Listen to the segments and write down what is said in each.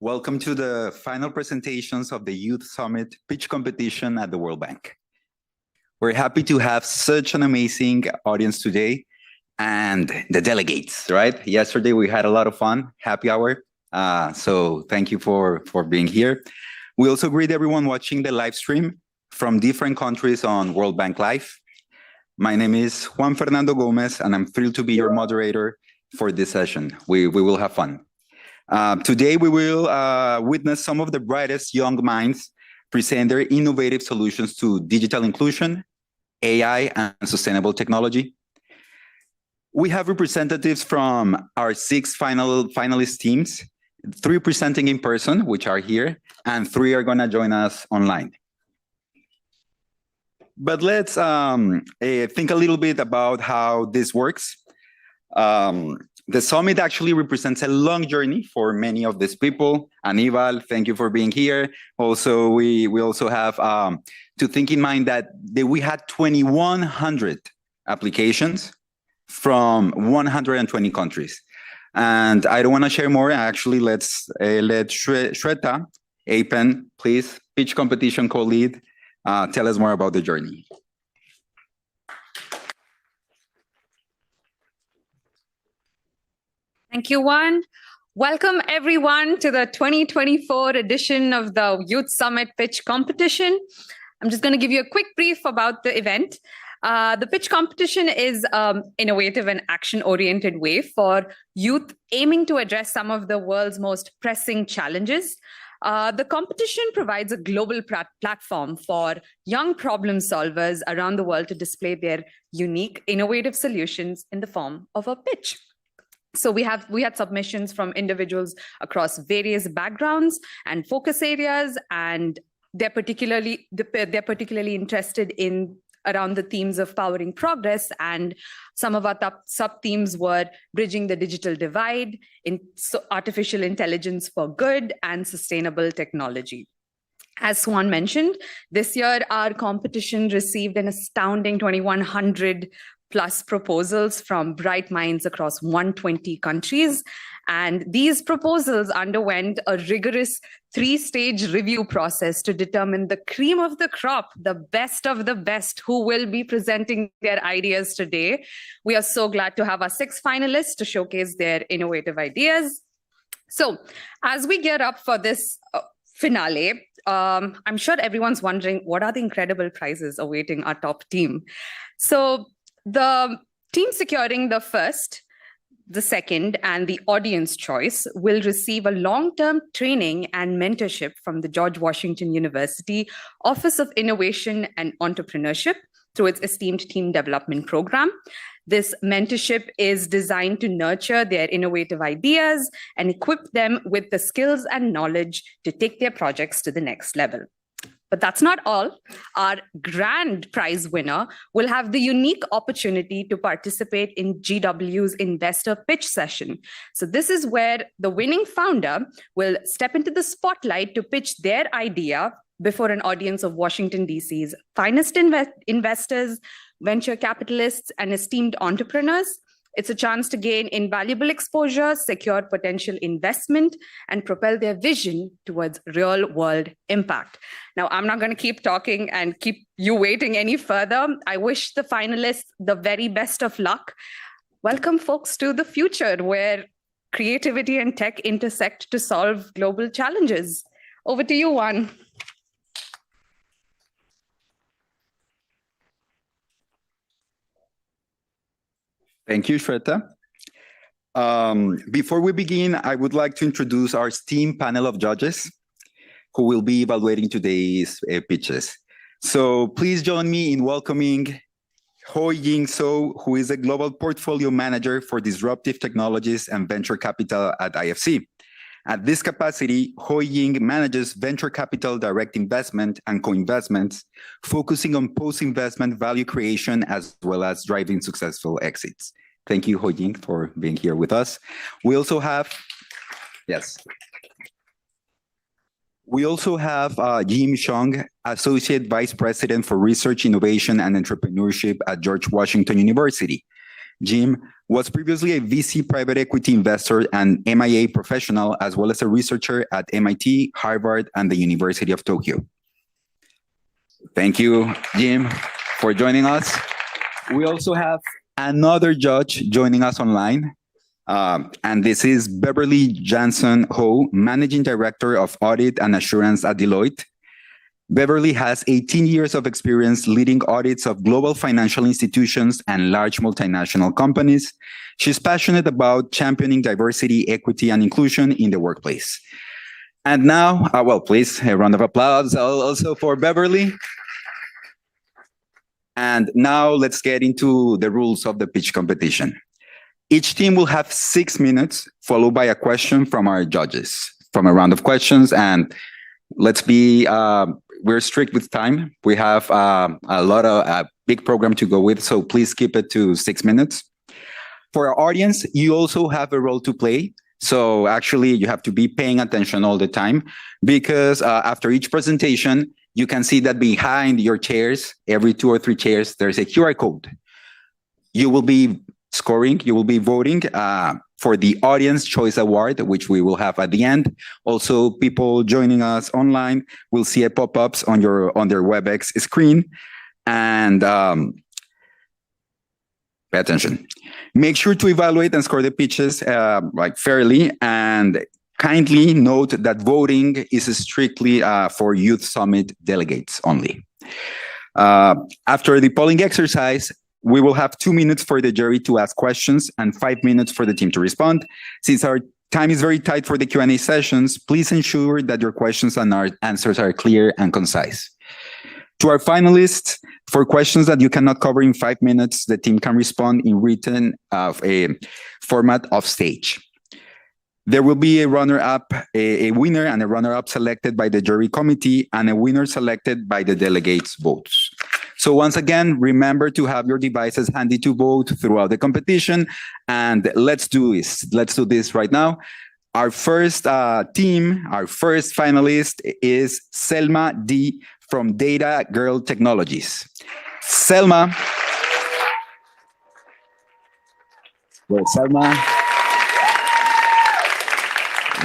Welcome to the final presentations of the Youth Summit Pitch Competition at the World Bank. We're happy to have such an amazing audience today and the delegates, right? Yesterday we had a lot of fun, happy hour. So thank you for being here. We also greet everyone watching the live stream from different countries on World Bank Live. My name is Juan Fernando Gomez, and I'm thrilled to be your moderator for this session. We will have fun. Today, we will witness some of the brightest young minds present their innovative solutions to digital inclusion, AI, and sustainable technology. We have representatives from our 6 finalist teams, 3 presenting in person, which are here, and 3 are going to join us online. But let's think a little bit about how this works. The summit actually represents a long journey for many of these people. Anibal, thank you for being here. Also, we also have to think in mind that we had 2,100 applications from 120 countries. And I don't want to share more. Actually, let's let Shweta Apen, please, pitch competition co-lead, tell us more about the journey. Thank you, Juan. Welcome, everyone, to the 2024 edition of the Youth Summit Pitch Competition. I'm just going to give you a quick brief about the event. The pitch competition is an innovative and action-oriented way for youth aiming to address some of the world's most pressing challenges. The competition provides a global platform for young problem solvers around the world to display their unique, innovative solutions in the form of a pitch. So we had submissions from individuals across various backgrounds and focus areas, and they're particularly interested in around the themes of powering progress, and some of our sub themes were bridging the digital divide, artificial intelligence for good, and sustainable technology. As Swan mentioned, this year our competition received an astounding 2,100 plus proposals from bright minds across 120 countries. And these proposals underwent a rigorous 3-stage review process to determine the cream of the crop, the best of the best, who will be presenting their ideas today. We are so glad to have our 6 finalists to showcase their innovative ideas. So as we gear up for this finale, I'm sure everyone's wondering, what are the incredible prizes awaiting our top team? So the team securing the first, the second, and the audience choice will receive a long-term training and mentorship from the George Washington University Office of Innovation and Entrepreneurship through its esteemed team development program. This mentorship is designed to nurture their innovative ideas and equip them with the skills and knowledge to take their projects to the next level. But that's not all. Our grand prize winner will have the unique opportunity to participate in GW's investor pitch session. So this is where the winning founder will step into the spotlight to pitch their idea before an audience of Washington, D.C.'s finest investors, venture capitalists, and esteemed entrepreneurs. It's a chance to gain invaluable exposure, secure potential investment, and propel their vision towards real-world impact. Now, I'm not going to keep talking and keep you waiting any further. I wish the finalists the very best of luck. Welcome, folks, to the future where creativity and tech intersect to solve global challenges. Over to you, Juan. Thank you, Shweta. Before we begin, I would like to introduce our esteemed panel of judges who will be evaluating today's pitches. So please join me in welcoming Ho Ying So, who is a Global Portfolio Manager for Disruptive Technologies and Venture Capital at IFC. At this capacity, Ho Ying manages venture capital direct investment and co-investments, focusing on post-investment value creation as well as driving successful exits. Thank you, Ho Ying, for being here with us. We also have, Jim Chong, Associate Vice President for Research, Innovation, and Entrepreneurship at George Washington University. Jim, was previously a VC private equity investor and MIA professional, as well as a researcher at MIT, Harvard, and the University of Tokyo. Thank you, Jim, for joining us. We also have another judge joining us online, and this is Beverly Jansen Ho, Managing Director of Audit and Assurance at Deloitte. Beverly has 18 years of experience leading audits of global financial institutions and large multinational companies. She's passionate about championing diversity, equity, and inclusion in the workplace. And now, well, please, a round of applause also for Beverly. And now let's get into the rules of the pitch competition. Each team will have 6 minutes, followed by a question from our judges, from a round of questions. And let's be, we're strict with time. We have a big program to go with, so please keep it to 6 minutes. For our audience, you also have a role to play. So actually, you have to be paying attention all the time, because after each presentation, you can see that behind your chairs, every 2 or 3 chairs, there's a QR code. You will be scoring, you will be voting for the Audience Choice Award, which we will have at the end. Also, people joining us online will see a pop-ups on their WebEx screen. And pay attention. Make sure to evaluate and score the pitches fairly, and kindly note that voting is strictly for Youth Summit delegates only. After the polling exercise, we will have 2 minutes for the jury to ask questions and 5 minutes for the team to respond. Since our time is very tight for the Q&A sessions, please ensure that your questions and our answers are clear and concise. To our finalists, for questions that you cannot cover in 5 minutes, the team can respond in written of a format of stage. There will be a runner-up, a winner and a runner-up selected by the jury committee, and a winner selected by the delegates' votes. So once again, remember to have your devices handy to vote throughout the competition. And let's do this. Let's do this right now. Our first team, our first finalist is Selma D from Data Girl Technologies. Selma. Where's Selma?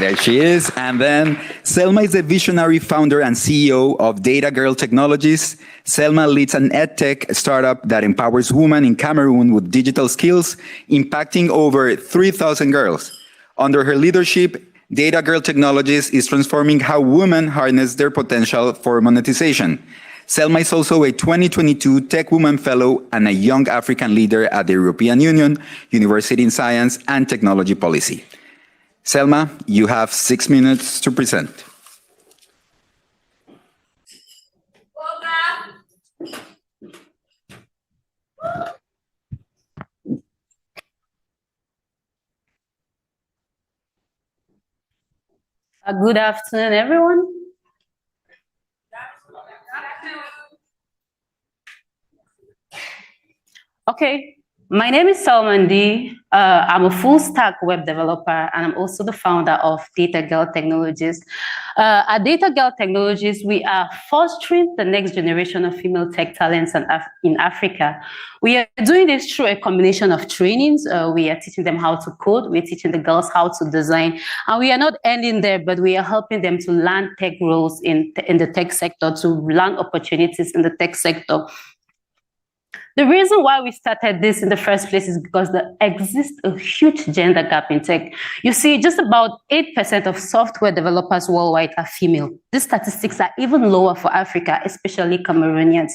There she is. And then Selma is the visionary founder and CEO of Data Girl Technologies. Selma leads an edtech startup that empowers women in Cameroon with digital skills, impacting over 3,000 girls. Under her leadership, Data Girl Technologies is transforming how women harness their potential for monetization. Selma is also a 2022 Tech Woman Fellow and a Young African Leader at the European Union, University in Science and Technology Policy. Selma, you have 6 minutes to present. Good afternoon, everyone. Okay, my name is Selma D. I'm a full stack web developer, and I'm also the founder of Data Girl Technologies. At Data Girl Technologies, we are fostering the next generation of female tech talents in Africa. We are doing this through a combination of trainings. We are teaching them how to code. We're teaching the girls how to design. And we are not ending there, but we are helping them to land tech roles in the tech sector, to land opportunities in the tech sector. The reason why we started this in the first place is because there exists a huge gender gap in tech. You see, just about 8% of software developers worldwide are female. These statistics are even lower for Africa, especially Cameroonians.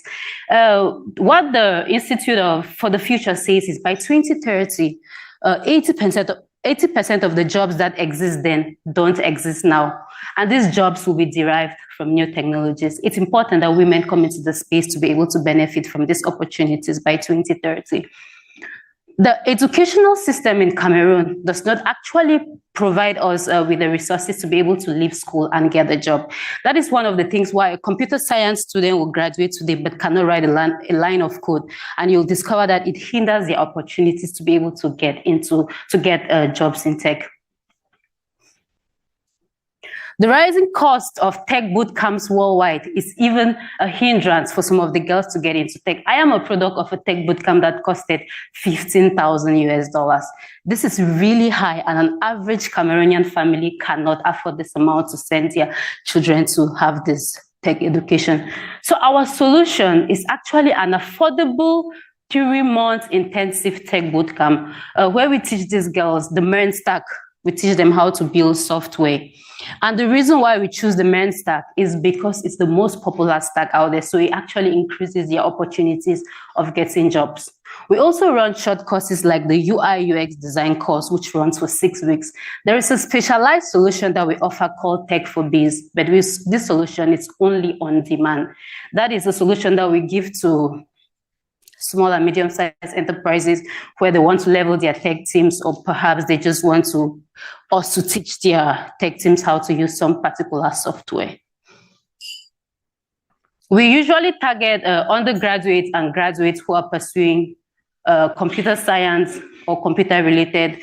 What the Institute for the Future says is by 2030, 80% of the jobs that exist then don't exist now. And these jobs will be derived from new technologies. It's important that women come into the space to be able to benefit from these opportunities by 2030. The educational system in Cameroon does not actually provide us with the resources to be able to leave school and get a job. That is one of the things why a computer science student will graduate today but cannot write a line of code, and you'll discover that it hinders their opportunities to be able to get jobs in tech. The rising cost of tech boot camps worldwide is even a hindrance for some of the girls to get into tech. I am a product of a tech boot camp that costed $15,000. This is really high, and an average Cameroonian family cannot afford this amount to send their children to have this tech education. So our solution is actually an affordable 3-month intensive tech bootcamp where we teach these girls the MERN stack. We teach them how to build software. And the reason why we choose the MERN stack is because it's the most popular stack out there. So it actually increases their opportunities of getting jobs. We also run short courses like the UI UX design course, which runs for 6 weeks. There is a specialized solution that we offer called Tech for Biz, but this solution is only on demand. That is a solution that we give to small and medium-sized enterprises where they want to level their tech teams, or perhaps they just want to also teach their tech teams how to use some particular software. We usually target undergraduates and graduates who are pursuing computer science or computer-related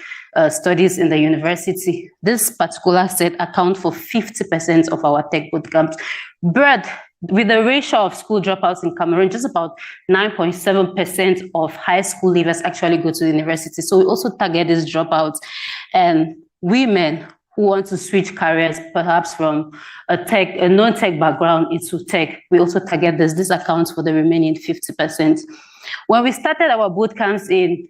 studies in the university. This particular set accounts for 50% of our tech bootcamps. But with the ratio of school dropouts in Cameroon, just about 9.7% of high school leavers actually go to university. So we also target these dropouts and women who want to switch careers, perhaps from a non-tech background into tech. We also target this. This accounts for the remaining 50%. When we started our bootcamps in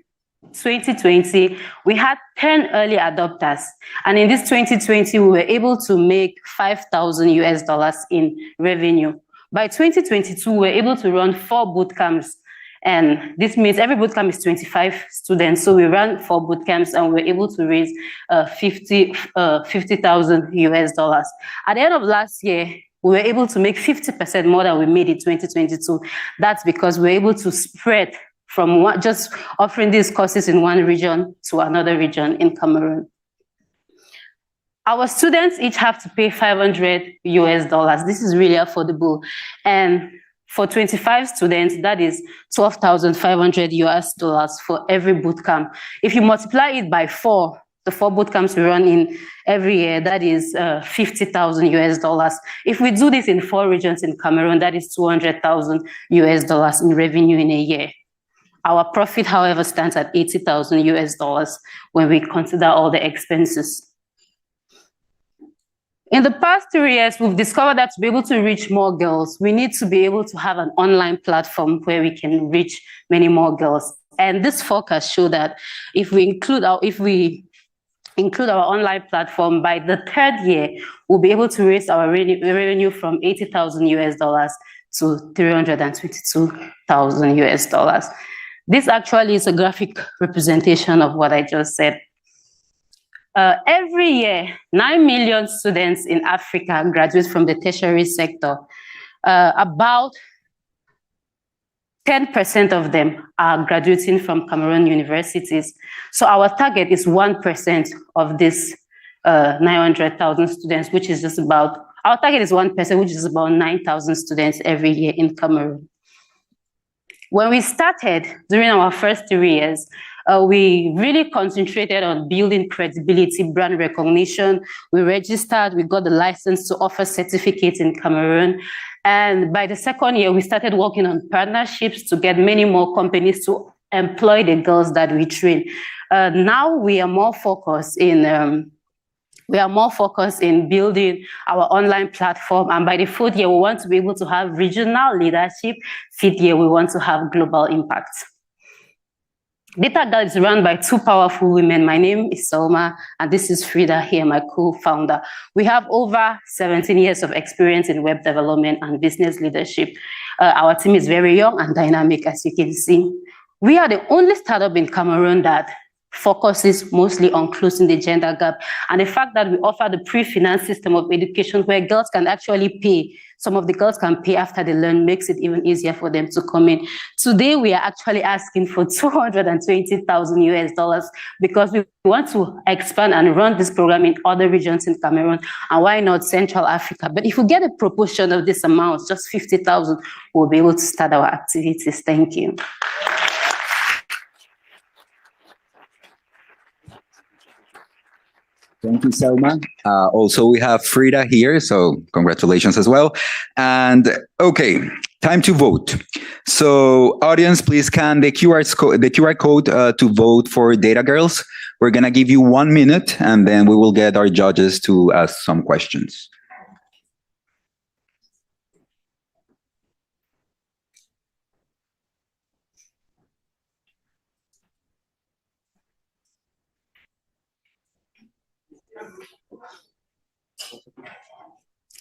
2020, we had 10 early adopters. And in this 2020, we were able to make $5,000 in revenue. By 2022, we were able to run 4 bootcamps. And this means every bootcamp is 25 students. So we ran 4 bootcamps and we were able to raise $50,000. At the end of last year, we were able to make 50% more than we made in 2022. That's because we were able to spread from just offering these courses in one region to another region in Cameroon. Our students each have to pay $500. This is really affordable. And for 25 students, that is $12,500 for every bootcamp. If you multiply it by 4, the 4 bootcamps we run in every year, that is $50,000. If we do this in 4 regions in Cameroon, that is $200,000 in revenue in a year. Our profit, however, stands at $80,000 when we consider all the expenses. In the past 3 years, we've discovered that to be able to reach more girls, we need to be able to have an online platform where we can reach many more girls. And this forecast show that if we include our online platform, by the 3rd year, we'll be able to raise our revenue from $80,000 to $322,000. This actually is a graphic representation of what I just said. Every year, 9 million students in Africa graduate from the tertiary sector. About 10% of them are graduating from Cameroon universities. So our target is 1% of this 900,000 students, which is just about, our target is 1%, which is about 9,000 students every year in Cameroon. When we started during our first 3 years, we really concentrated on building credibility, brand recognition. We registered, we got the license to offer certificates in Cameroon. And by the 2nd year, we started working on partnerships to get many more companies to employ the girls that we train. Now we are more focused in building our online platform. And by the 4th year, we want to be able to have regional leadership. 5th year, we want to have global impact. Data Girl is run by 2 powerful women. My name is Selma, and this is Frida here, my co-founder. We have over 17 years of experience in web development and business leadership. Our team is very young and dynamic, as you can see. We are the only startup in Cameroon that focuses mostly on closing the gender gap. And the fact that we offer the pre-finance system of education where girls can actually pay, some of the girls can pay after they learn, makes it even easier for them to come in. Today, we are actually asking for $220,000 because we want to expand and run this program in other regions in Cameroon, and why not Central Africa? But if we get a proportion of this amount, just 50,000, we'll be able to start our activities. Thank you. Thank you, Selma. Also, we have Frida here, so congratulations as well. And okay, time to vote. So, audience, please scan the QR code to vote for Data Girls. We're gonna give you 1 minute, and then we will get our judges to ask some questions.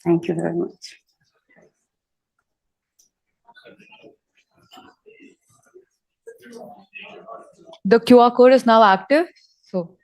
Thank you very much. The QR code is now active. So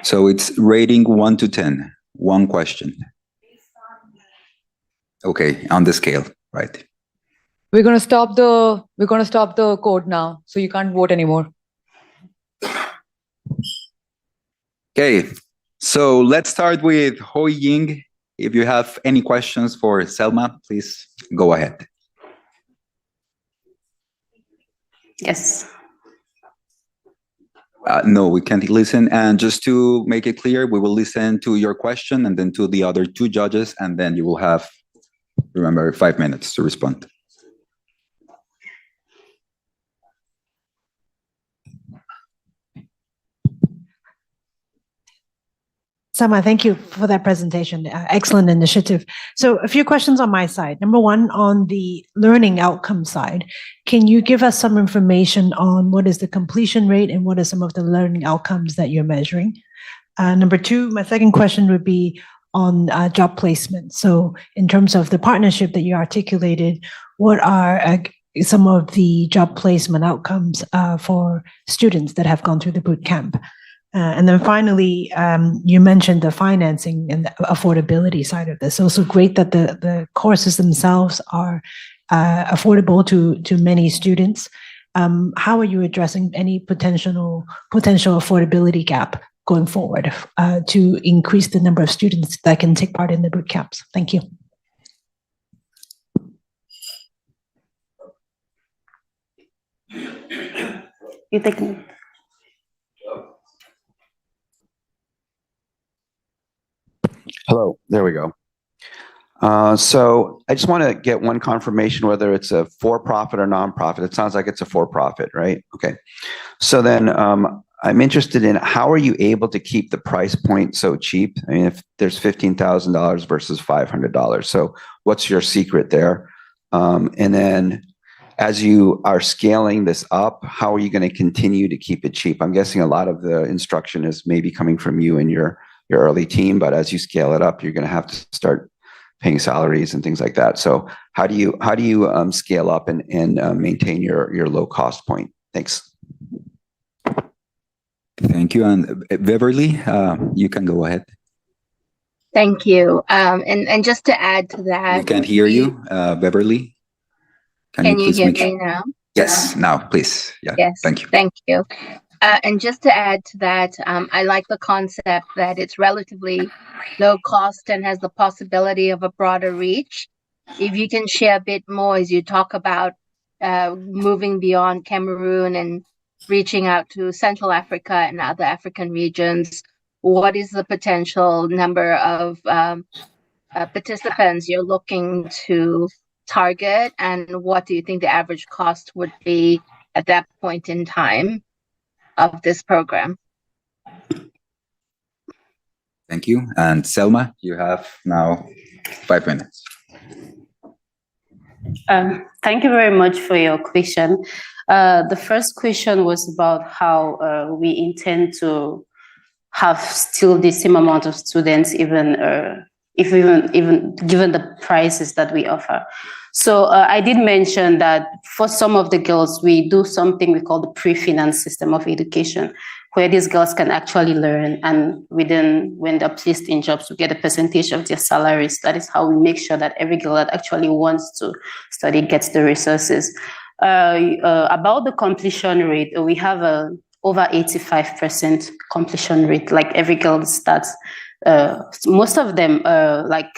So it's rating 1 to 10. One question. Okay, on the scale, right? we're gonna stop the code now, so you can't vote anymore. Okay, so let's start with Ho Ying. If you have any questions for Selma, please go ahead. Yes. No, we can't listen. And just to make it clear, we will listen to your question and then to the other two judges, and then you will have, remember, 5 minutes to respond. Selma, thank you for that presentation. Excellent initiative. So a few questions on my side. Number one, on the learning outcome side, can you give us some information on what is the completion rate and what are some of the learning outcomes that you're measuring? Number two, my second question would be on job placement. So in terms of the partnership that you articulated, what are some of the job placement outcomes for students that have gone through the boot camp? And then finally, you mentioned the financing and the affordability side of this. Also great that the courses themselves are affordable to many students. How are you addressing any potential affordability gap going forward to increase the number of students that can take part in the boot camps? Thank you. You take me. Hello, there we go. So I just want to get one confirmation whether it's a for-profit or non-profit. It sounds like it's a for-profit, right? Okay. So then I'm interested in how are you able to keep the price point so cheap? I mean, if there's $15,000 versus $500. So what's your secret there? And then as you are scaling this up, how are you going to continue to keep it cheap? I'm guessing a lot of the instruction is maybe coming from you and your early team, but as you scale it up, you're going to have to start paying salaries and things like that. So how do you scale up and maintain your low cost point? Thanks. Thank you. And Beverly, you can go ahead. Thank you. And just to add to that, We can't hear you, Beverly. Can you please hear make me sure? now? Yes, now, please. Yeah. Yes. Thank you. Thank you. And just to add to that, I like the concept that it's relatively low cost and has the possibility of a broader reach. If you can share a bit more as you talk about moving beyond Cameroon and reaching out to Central Africa and other African regions, what is the potential number of participants you're looking to target, and what do you think the average cost would be at that point in time of this program? Thank you. And Selma, you have now 5 minutes. Thank you very much for your question. The first question was about how we intend to have still the same amount of students, even given the prices that we offer. So I did mention that for some of the girls, we do something we call the pre-finance system of education, where these girls can actually learn, and when they're placed in jobs, we get a percentage of their salaries. That is how we make sure that every girl that actually wants to study gets the resources. About the completion rate, we have over 85% completion rate. Like every girl starts. Most of them, like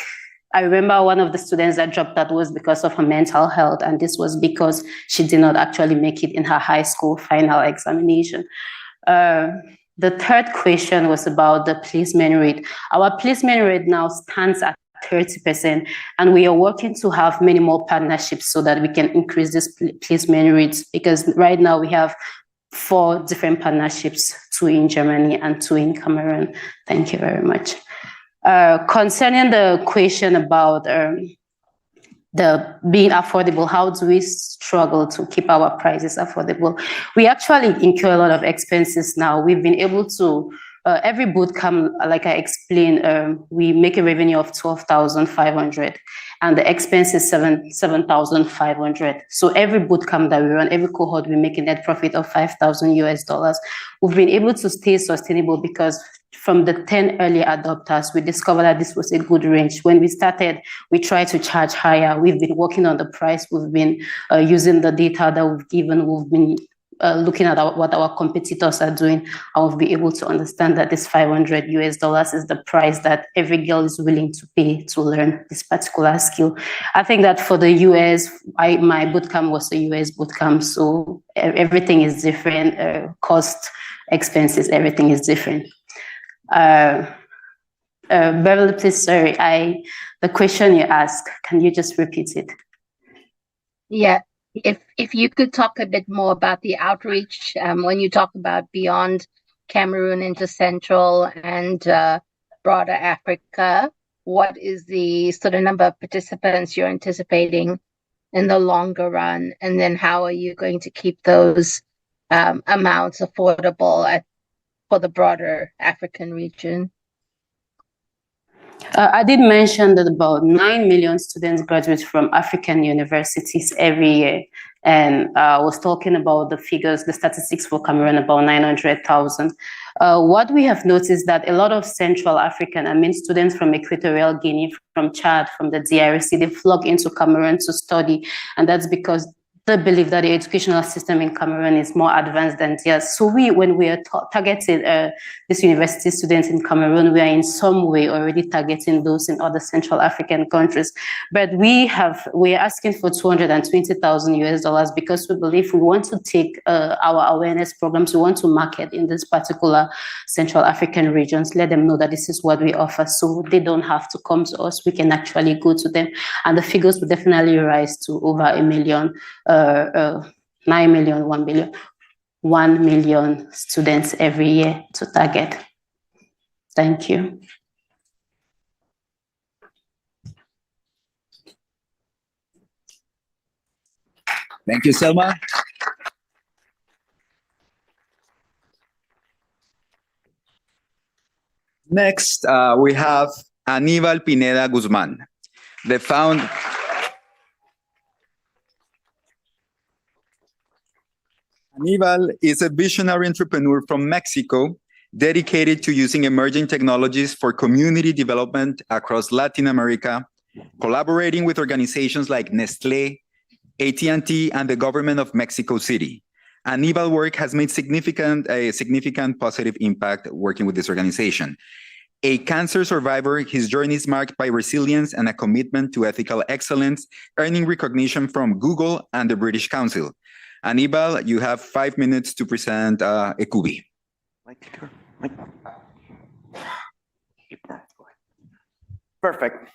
I remember one of the students that dropped out was because of her mental health, and this was because she did not actually make it in her high school final examination. The third question was about the placement rate. Our placement rate now stands at 30%, and we are working to have many more partnerships so that we can increase this placement rates, because right now we have 4 different partnerships, 2 in Germany and 2 in Cameroon. Thank you very much. Concerning the question about the being affordable, how do we struggle to keep our prices affordable? We actually incur a lot of expenses now. We've been able to, every bootcamp, like I explained, we make a revenue of 12,500 and the expense is 7,500. So every bootcamp that we run, every cohort, we make a net profit of $5,000. We've been able to stay sustainable because from the 10 early adopters, we discovered that this was a good range. When we started, we tried to charge higher. We've been working on the price. We've been using the data that we've given. We've been looking at what our competitors are doing. I will be able to understand that this $500 is the price that every girl is willing to pay to learn this particular skill. I think that for the US, my bootcamp was a US bootcamp, so everything is different. Cost, expenses, everything is different. Beverly, please, sorry, the question you asked, can you just repeat it? Yeah, if you could talk a bit more about the outreach, when you talk about beyond Cameroon into Central and broader Africa, what is the sort of number of participants you're anticipating in the longer run? And then how are you going to keep those amounts affordable for the broader African region? I did mention that about 9 million students graduate from African universities every year. And I was talking about the figures, the statistics for Cameroon, about 900,000. What we have noticed that a lot of Central African, students from Equatorial Guinea, from Chad, from the DRC, they flock into Cameroon to study. And that's because they believe that the educational system in Cameroon is more advanced than theirs. So when we are targeting these university students in Cameroon, we are in some way already targeting those in other Central African countries. But we are asking for $220,000 because we believe we want to take our awareness programs, we want to market in this particular Central African regions, let them know that this is what we offer, so they don't have to come to us, we can actually go to them. And the figures will definitely rise to over 1 million. 9 million, 1 billion, 1 million students every year to target. Thank you. Thank you, Selma. Next, we have Anibal Pineda Guzman, the founder. Anibal is a visionary entrepreneur from Mexico dedicated to using emerging technologies for community development across Latin America, collaborating with organizations like Nestlé, AT&T, and the government of Mexico City. Anibal work has made a significant positive impact working with this organization. A cancer survivor, his journey is marked by resilience and a commitment to ethical excellence, earning recognition from Google and the British Council. Anibal, you have 5 minutes to present ECUBI. Perfect.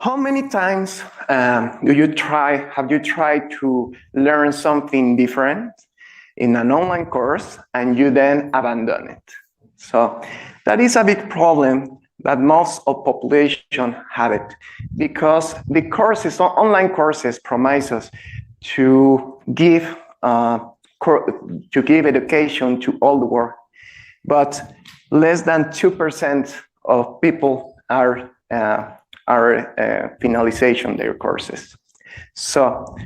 How many times have you tried to learn something different in an online course and you then abandon it? So that is a big problem that most of population have it, because the courses, online courses, promise us to give education to all the world, but less than 2% of people are finalization their courses. So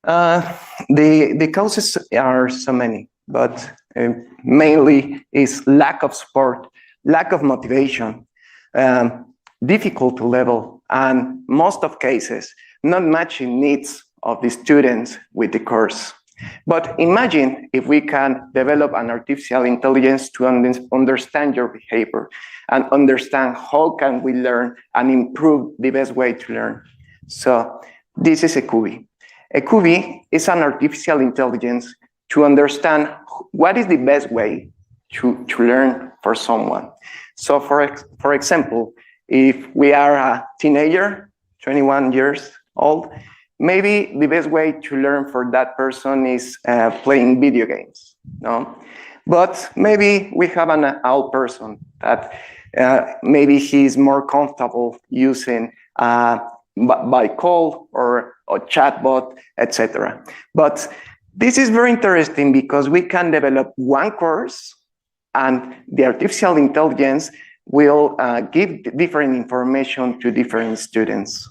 the causes are so many, but mainly is lack of support, lack of motivation, difficulty level, and most of cases not matching needs of the students with the course. But imagine if we can develop an artificial intelligence to understand your behavior and understand how can we learn and improve the best way to learn. So this is ECUBI. ECUBI is an artificial intelligence to understand what is the best way to learn for someone. So for example, if we are a teenager, 21 years old, maybe the best way to learn for that person is playing video games, no? But maybe we have an old person that maybe he's more comfortable using by call or chatbot, etc. But this is very interesting because we can develop one course and the artificial intelligence will give different information to different students.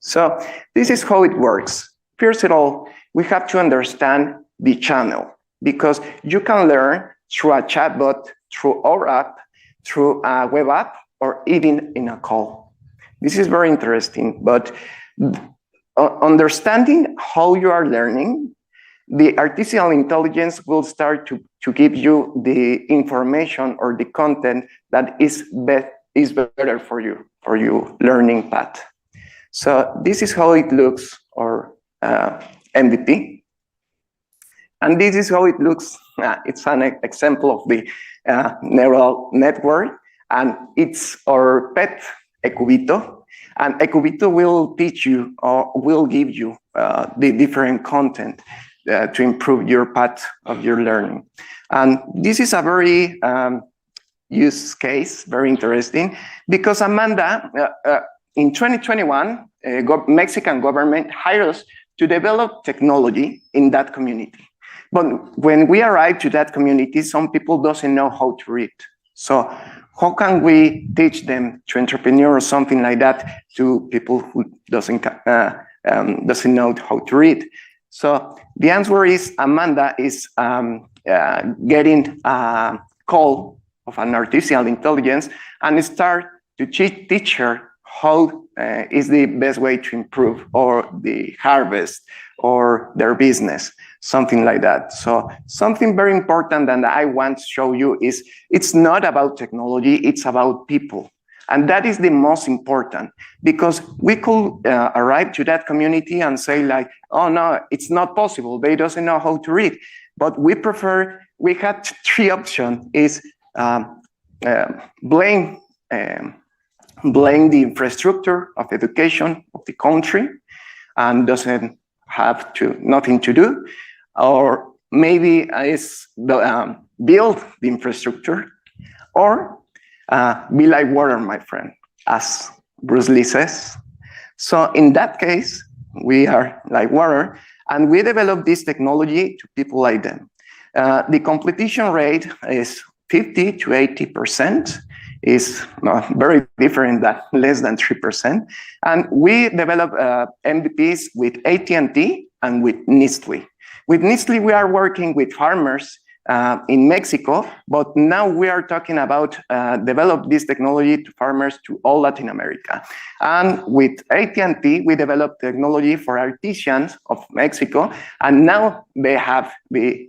So this is how it works. First of all, we have to understand the channel, because you can learn through a chatbot, through our app, through a web app, or even in a call. This is very interesting, but understanding how you are learning, the artificial intelligence will start to give you the information or the content that is better for you learning path. So this is how it looks, or MVP. And this is how it looks. It's an example of the neural network, and it's our pet ECUBito. And ECUBito will teach you or will give you the different content to improve your path of your learning. And this is a very use case, very interesting, because Amanda, in 2021, Mexican government hired us to develop technology in that community. But when we arrive to that community, some people doesn't know how to read. So how can we teach them to entrepreneur or something like that to people who doesn't know how to read? So the answer is Amanda is getting a call of an artificial intelligence and start to teach her how is the best way to improve or the harvest or their business, something like that. So something very important that I want to show you is it's not about technology, it's about people. And that is the most important, because we could arrive to that community and say like, oh no, it's not possible, they doesn't know how to read. But we prefer, we had three options, is blame the infrastructure of education of the country and doesn't have nothing to do, or maybe is build the infrastructure, or be like water, my friend, as Bruce Lee says. So in that case, we are like water, and we develop this technology to people like them. The completion rate is 50 to 80%. Is very different than less than 3%. And we develop MVPs with AT&T and with Nestle. With Nestle, we are working with farmers in Mexico, but now we are talking about develop this technology to farmers to all Latin America. And with AT&T, we developed technology for artisans of Mexico, and now they have the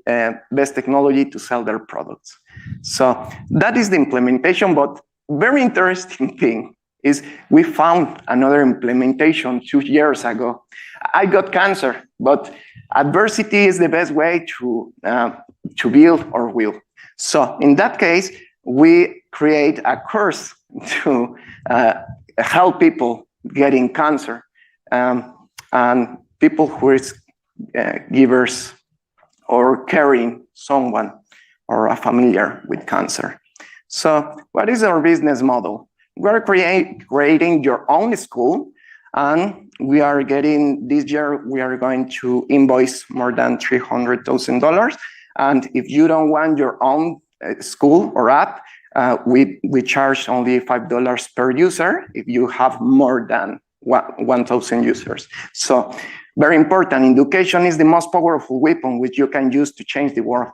best technology to sell their products. So that is the implementation, but very interesting thing is we found another implementation 2 years ago. I got cancer, but adversity is the best way to build our will. So in that case, we create a course to help people getting cancer and people who is givers or caring someone or a familiar with cancer. So what is our business model? We're creating your own school, and we are getting, this year, we are going to invoice more than $300,000. And if you don't want your own school or app, we charge only $5 per user if you have more than 1,000 users. So very important, education is the most powerful weapon which you can use to change the world.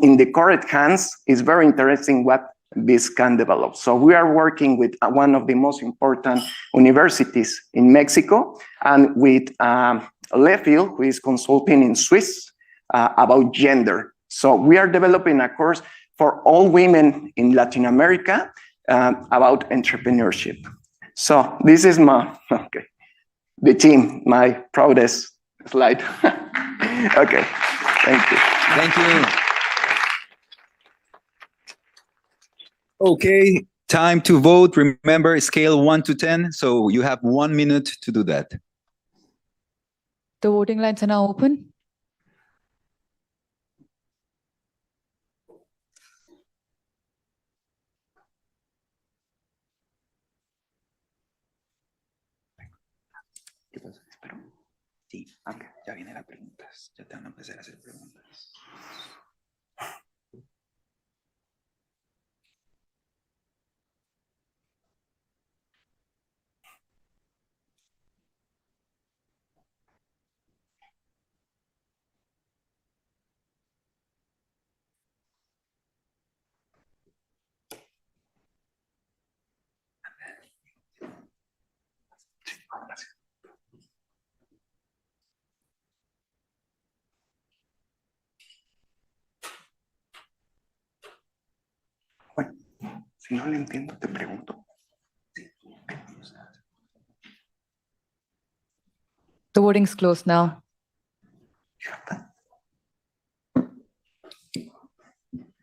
In the correct hands, it's very interesting what this can develop. So we are working with one of the most important universities in Mexico, and with Lefil, who is consulting in Swiss about gender. So we are developing a course for all women in Latin America about entrepreneurship. So this is the team, my proudest slide. Okay, thank you. Thank you. Okay, time to vote. Remember, scale 1 to 10. So you have 1 minute to do that. The voting lines are now open. Sí, ya vienen las preguntas. Ya te van a empezar a hacer preguntas. Bueno, si no le entiendo, te pregunto. The voting's closed now.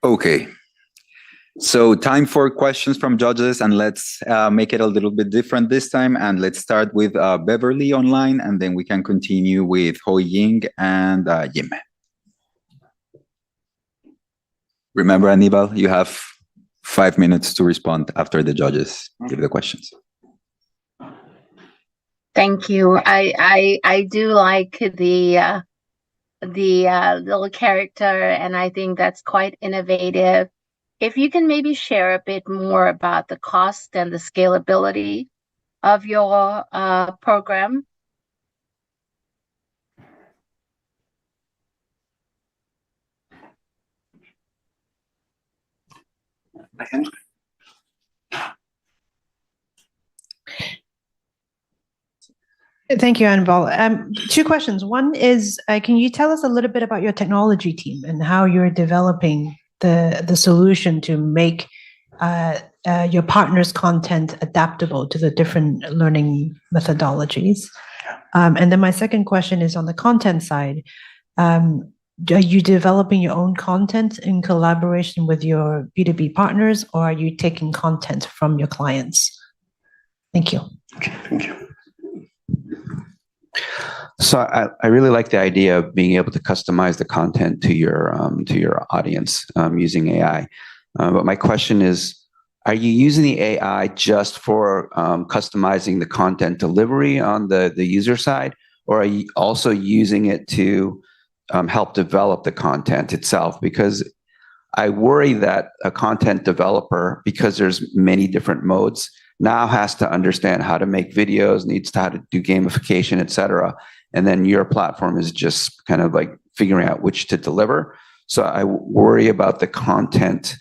Okay. So time for questions from judges, and let's make it a little bit different this time. And let's start with Beverly online, and then we can continue with Ho Ying and Jim. Remember, Anibal, you have 5 minutes to respond after the judges give the questions. Thank you. I do like the little character, and I think that's quite innovative. If you can maybe share a bit more about the cost and the scalability of your program. Thank you, Anibal. 2 questions. One is, can you tell us a little bit about your technology team and how you're developing the solution to make your partners' content adaptable to the different learning methodologies? And then my second question is on the content side. Are you developing your own content in collaboration with your B2B partners, or are you taking content from your clients? Thank you. Okay, thank you. So I really like the idea of being able to customize the content to your audience using AI. But my question is, are you using the AI just for customizing the content delivery on the user side, or are you also using it to help develop the content itself? Because I worry that a content developer, because there's many different modes, now has to understand how to make videos, needs to how to do gamification, et cetera. And then your platform is just kind of like figuring out which to deliver. So I worry about the content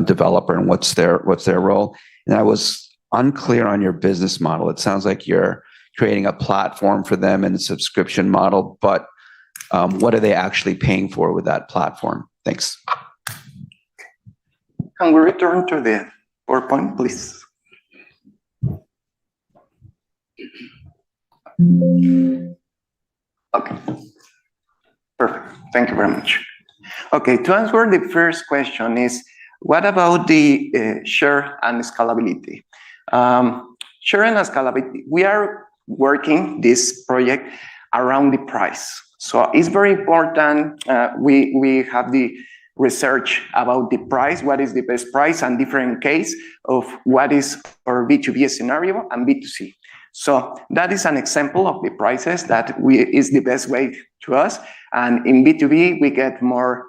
developer and what's their role. And I was unclear on your business model. It sounds like you're creating a platform for them and a subscription model, but what are they actually paying for with that platform? Thanks. Can we return to the PowerPoint, please? Okay, perfect. Thank you very much. Okay, to answer the first question is, what about the share and scalability? Share and scalability, we are working this project around the price. So it's very important. We have the research about the price, what is the best price, and different case of what is our B2B scenario and B2C. So that is an example of the prices that is the best way to us. And in B2B, we get more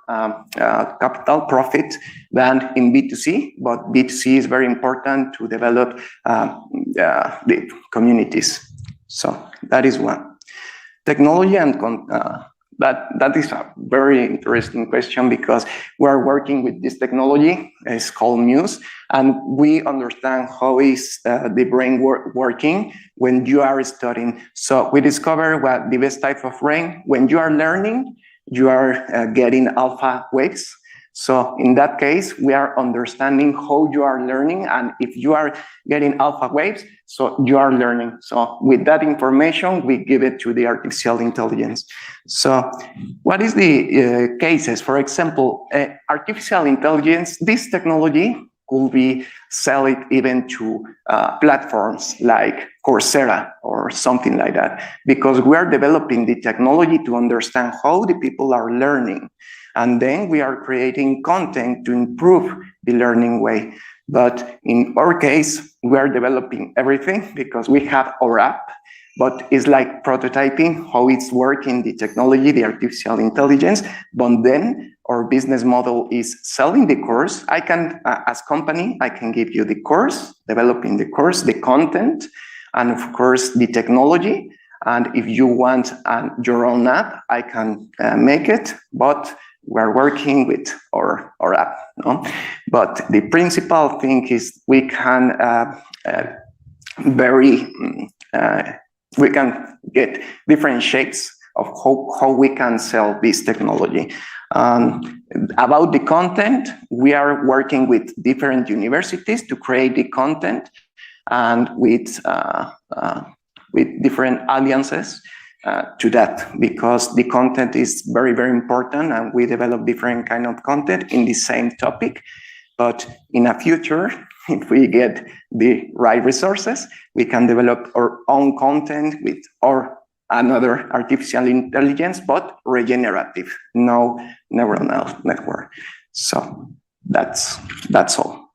capital profit than in B2C, but B2C is very important to develop the communities. So that is one. Technology and that is a very interesting question because we're working with this technology. It's called Muse, and we understand how is the brain working when you are studying. So we discover what the best type of brain. When you are learning, you are getting alpha waves. So in that case, we are understanding how you are learning, and if you are getting alpha waves, so you are learning. So with that information, we give it to the artificial intelligence. So what is the cases? For example, artificial intelligence, this technology could be sold even to platforms like Coursera or something like that, because we are developing the technology to understand how the people are learning. And then we are creating content to improve the learning way. But in our case, we are developing everything because we have our app, but it's like prototyping how it's working, the technology, the artificial intelligence. But then our business model is selling the course. I can, as company, I can give you the course, developing the course, the content, and of course, the technology. And if you want your own app, I can make it, but we're working with our app. No? But the principal thing is we can we can get different shapes of how we can sell this technology. About the content, we are working with different universities to create the content, and with different alliances to that, because the content is very, very important, and we develop different kind of content in the same topic. But in a future, if we get the right resources, we can develop our own content with another artificial intelligence, but regenerative, no neural network. So that's all.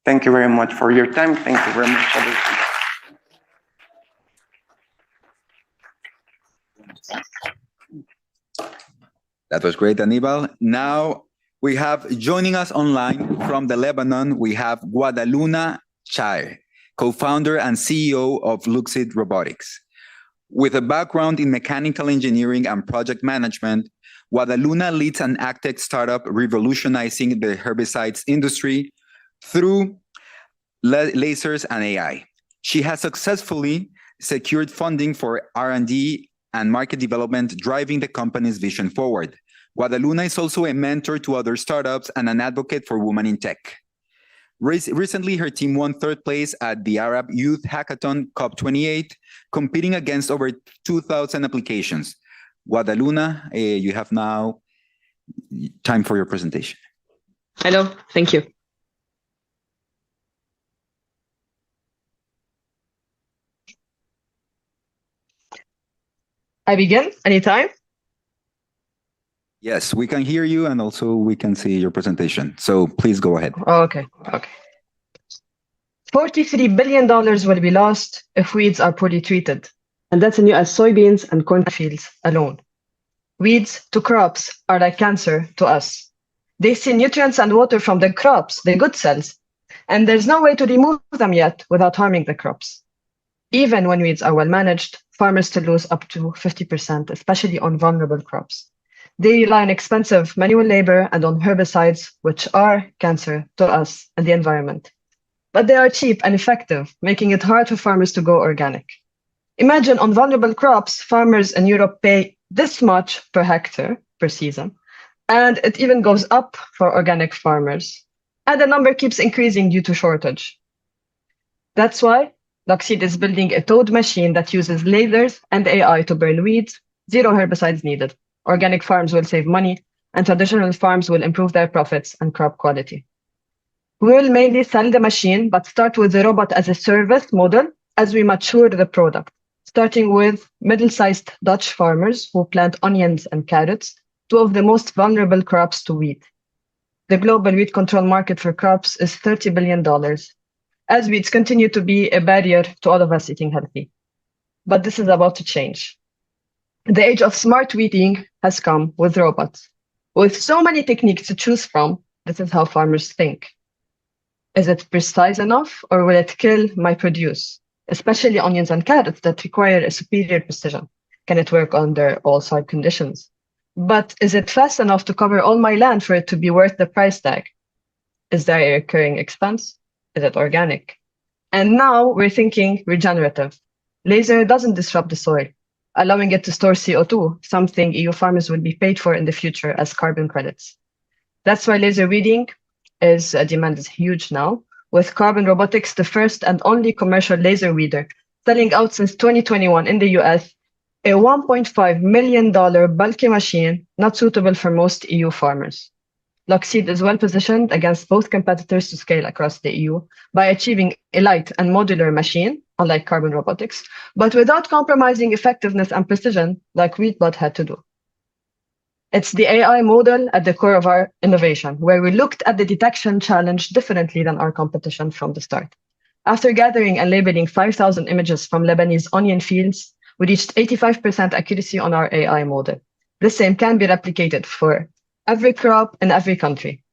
Thank you very much for your time. Thank you very much, everyone. That was great, Anibal. Now we have joining us online from the Lebanon, we have Guadaluna Chai, co-founder and CEO of LUXEED Robotics. With a background in mechanical engineering and project management, Guadaluna leads an agtech startup revolutionizing the herbicides industry through lasers and AI. She has successfully secured funding for R&D and market development, driving the company's vision forward. Guadaluna is also a mentor to other startups and an advocate for women in tech. Recently, her team won third place at the Arab Youth Hackathon COP28, competing against over 2,000 applications. Guadaluna, you have now time for your presentation. Hello, thank you. I begin anytime? Yes, we can hear you, and also we can see your presentation. So please go ahead. Okay. $43 billion will be lost if weeds are poorly treated. And that's in US soybeans and cornfields alone. Weeds to crops are like cancer to us. They steal nutrients and water from the crops, the good cells, and there's no way to remove them yet without harming the crops. Even when weeds are well managed, farmers still lose up to 50%, especially on vulnerable crops. They rely on expensive manual labor and on herbicides, which are cancer to us and the environment. But they are cheap and effective, making it hard for farmers to go organic. Imagine on vulnerable crops, farmers in Europe pay this much per hectare per season, and it even goes up for organic farmers. And the number keeps increasing due to shortage. That's why LUXEED is building a towed machine that uses lasers and AI to burn weeds, zero herbicides needed. Organic farms will save money, and traditional farms will improve their profits and crop quality. We will mainly sell the machine, but start with the robot as a service model as we mature the product, starting with middle-sized Dutch farmers who plant onions and carrots two of the most vulnerable crops to weed. The global weed control market for crops is $30 billion, as weeds continue to be a barrier to all of us eating healthy. But this is about to change. The age of smart weeding has come with robots. With so many techniques to choose from, this is how farmers think. Is it precise enough, or will it kill my produce, especially onions and carrots that require a superior precision? Can it work under all soil conditions? But is it fast enough to cover all my land for it to be worth the price tag? Is there a recurring expense? Is it organic? And now we're thinking regenerative. Laser doesn't disrupt the soil, allowing it to store CO2, something EU farmers will be paid for in the future as carbon credits. That's why laser weeding demand is huge now, with Carbon Robotics the first and only commercial laser weeder, selling out since 2021 in the US, a $1.5 million bulky machine not suitable for most EU farmers. LUXEED is well positioned against both competitors to scale across the EU by achieving a light and modular machine, unlike Carbon Robotics, but without compromising effectiveness and precision like Weedbot had to do. It's the AI model at the core of our innovation, where we looked at the detection challenge differently than our competition from the start. After gathering and labeling 5,000 images from Lebanese onion fields, we reached 85% accuracy on our AI model. The same can be replicated for every crop in every country.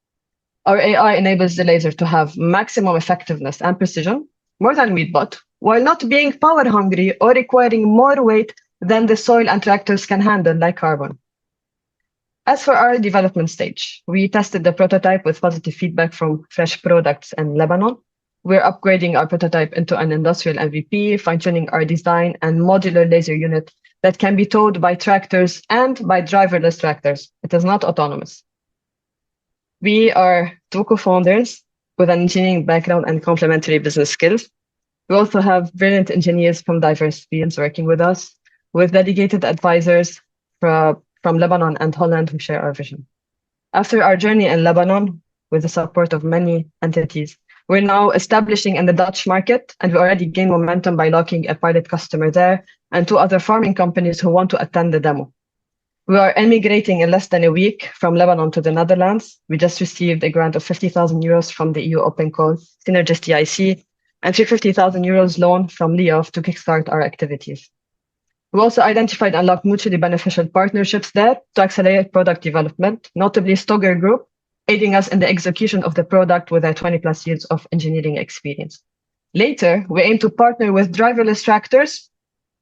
Our AI enables the laser to have maximum effectiveness and precision, more than Weedbot, while not being power hungry or requiring more weight than the soil and tractors can handle, like Carbon. As for our development stage, we tested the prototype with positive feedback from fresh products in Lebanon. We're upgrading our prototype into an industrial MVP, fine-tuning our design and modular laser unit that can be towed by tractors and by driverless tractors. It is not autonomous. We are two co-founders with an engineering background and complementary business skills. We also have brilliant engineers from diverse fields working with us, with dedicated advisors from Lebanon and Holland who share our vision. After our journey in Lebanon, with the support of many entities, we're now establishing in the Dutch market, and we already gained momentum by locking a pilot customer there and two other farming companies who want to attend the demo. We are emigrating in less than a week from Lebanon to the Netherlands. We just received a grant of 50,000 euros from the EU Open Call Synergist EIC and 350,000 euros loan from LEOF to kickstart our activities. We also identified and unlocked mutually beneficial partnerships there to accelerate product development, notably Stoger Group, aiding us in the execution of the product with their 20 plus years of engineering experience. Later, we aim to partner with driverless tractors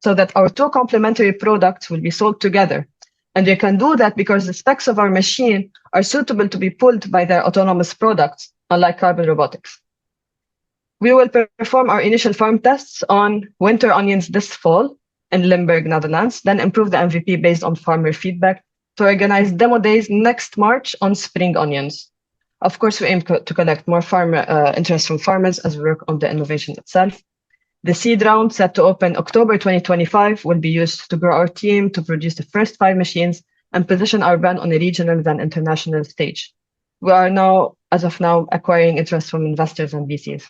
so that our two complementary products will be sold together. And we can do that because the specs of our machine are suitable to be pulled by their autonomous products, unlike Carbon Robotics. We will perform our initial farm tests on winter onions this fall in Limburg, Netherlands, then improve the MVP based on farmer feedback to organize demo days next March on spring onions. Of course, we aim to collect more farmer interest from farmers as we work on the innovation itself. The seed round, set to open October 2025, will be used to grow our team to produce the first 5 machines and position our brand on a regional then international stage. We are now, as of now, acquiring interest from investors and VCs.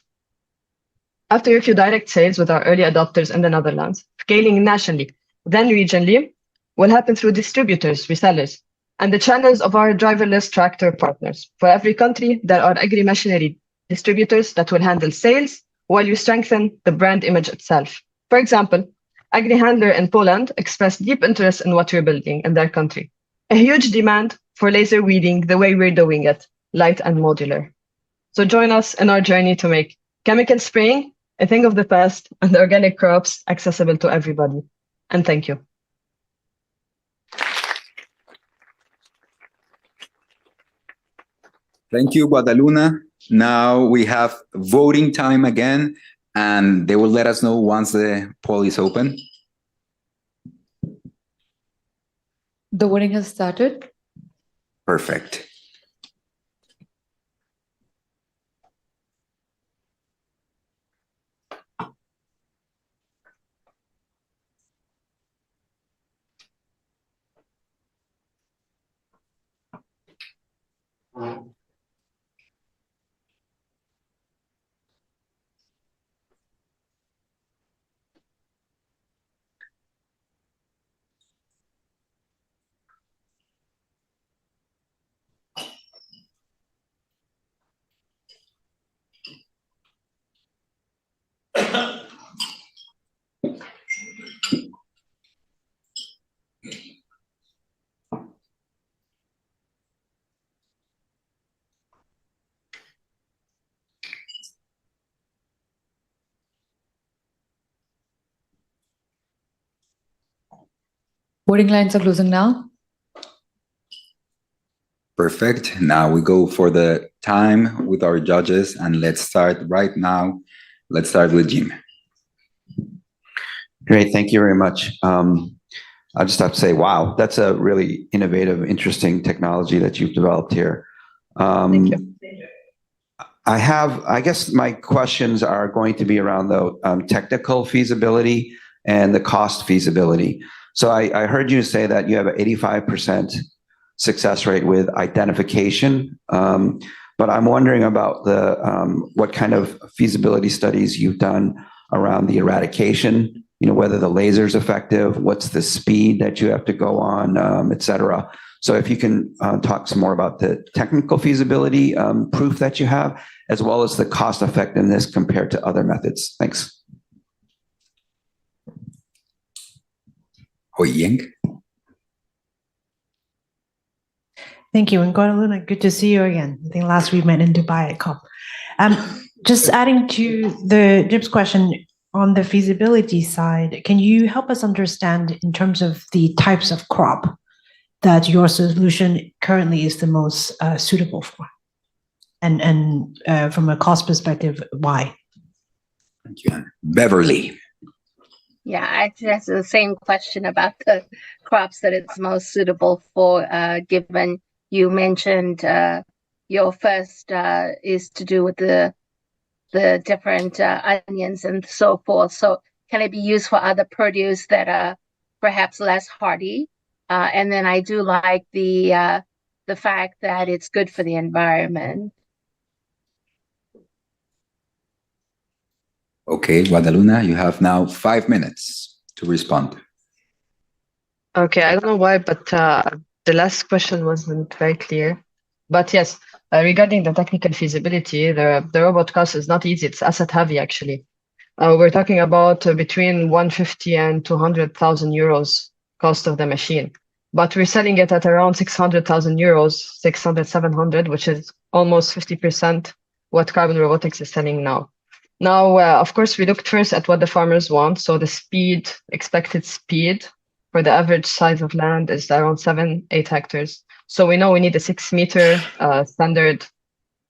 After a few direct sales with our early adopters in the Netherlands, scaling nationally, then regionally, will happen through distributors, resellers, and the channels of our driverless tractor partners. For every country, there are agri-machinery distributors that will handle sales while you strengthen the brand image itself. For example, AgriHandler in Poland expressed deep interest in what we're building in their country. A huge demand for laser weeding the way we're doing it, light and modular. So join us in our journey to make chemical spraying a thing of the past and organic crops accessible to everybody. And thank you. Thank you, Guadaluna. Now we have voting time again, and they will let us know once the poll is open. The voting has started. Perfect. Voting lines are closing now. Perfect. Now we go for the time with our judges, and let's start right now. Let's start with Jim. Great, thank you very much. I just have to say, wow, that's a really innovative, interesting technology that you've developed here. Thank you. I guess my questions are going to be around the technical feasibility and the cost feasibility. So I heard you say that you have an 85% success rate with identification, but I'm wondering about the what kind of feasibility studies you've done around the eradication, whether the laser is effective, what's the speed that you have to go on, et cetera. So if you can talk some more about the technical feasibility proof that you have, as well as the cost effectiveness compared to other methods. Thanks. Oyeng. Thank you. And Guadaluna, good to see you again. I think last we met in Dubai at COP. Just adding to Jim's question on the feasibility side, can you help us understand in terms of the types of crop that your solution currently is the most suitable for? And from a cost perspective, why? Thank you. Beverly. Yeah, I that's the same question about the crops that it's most suitable for, given you mentioned your first is to do with the different onions and so forth. So can it be used for other produce that are perhaps less hardy? And then I do like the fact that it's good for the environment. Okay, Guadaluna, you have now 5 minutes to respond. Okay, I don't know why, but the last question wasn't very clear. But yes, regarding the technical feasibility, the robot cost is not easy. It's asset heavy, actually. We're talking about between 150 and 200,000 euros cost of the machine. But we're selling it at around 600,000 euros, 600, 700, which is almost 50% what Carbon Robotics is selling now. Now, of course, we looked first at what the farmers want. So the speed, expected speed for the average size of land is around 7-8 hectares. So we know we need a 6-meter standard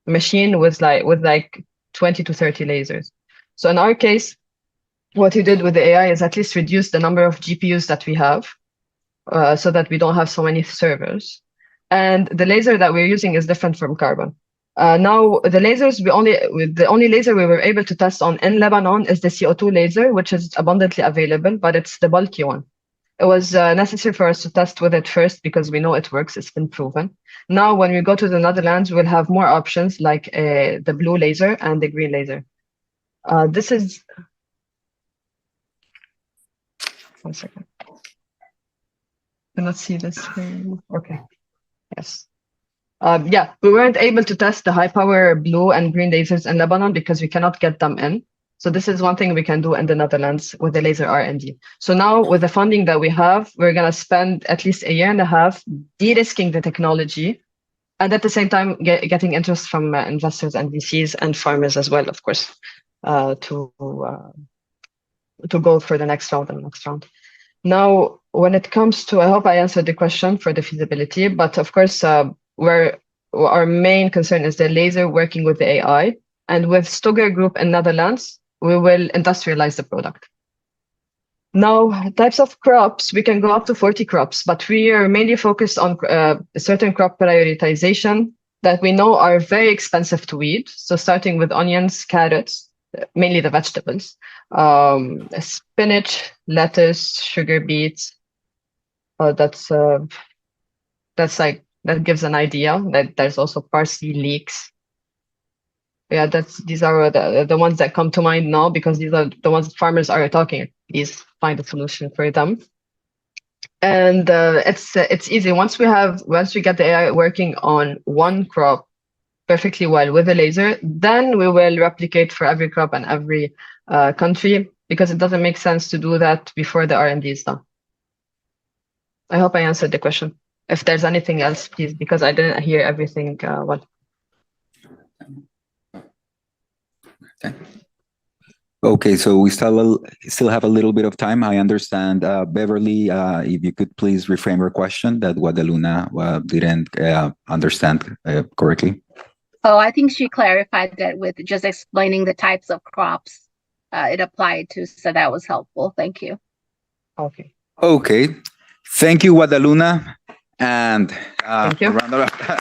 machine with like 20 to 30 lasers. So in our case, what we did with the AI is at least reduce the number of GPUs that we have so that we don't have so many servers. And the laser that we're using is different from Carbon. Now, the lasers, the only laser we were able to test on in Lebanon is the CO2 laser, which is abundantly available, but it's the bulky one. It was necessary for us to test with it first because we know it works, it's been proven. Now, when we go to the Netherlands, we'll have more options like the blue laser and the green laser. This is... One second. Cannot see this. Okay. Yes. Yeah, we weren't able to test the high power blue and green lasers in Lebanon because we cannot get them in. So this is one thing we can do in the Netherlands with the laser R&D. So now with the funding that we have, we're going to spend at least a year and a half de-risking the technology and at the same time getting interest from investors and VCs and farmers as well, of course, to go for the next round and the next round. Now, when it comes to, I hope I answered the question for the feasibility, but of course, our main concern is the laser working with the AI. And with Stogger Group in Netherlands, we will industrialize the product. Now, types of crops, we can go up to 40 crops, but we are mainly focused on a certain crop prioritization that we know are very expensive to weed. So starting with onions, carrots, mainly the vegetables, spinach, lettuce, sugar beets. That gives an idea. That there's also parsley, leeks. Yeah, these are the ones that come to mind now because these are the ones farmers are talking. Please find a solution for them. And it's easy. Once we get the AI working on one crop perfectly well with a laser, then we will replicate for every crop and every country because it doesn't make sense to do that before the R&D is done. I hope I answered the question. If there's anything else, please, because I didn't hear everything well. Okay. Okay, so we still have a little bit of time. I understand, Beverly, if you could please reframe your question that Guadaluna didn't understand correctly. Oh, I think she clarified that with just explaining the types of crops it applied to, so that was helpful. Thank you. Okay. Okay, thank you, Guadaluna, and Thank you. a round of applause.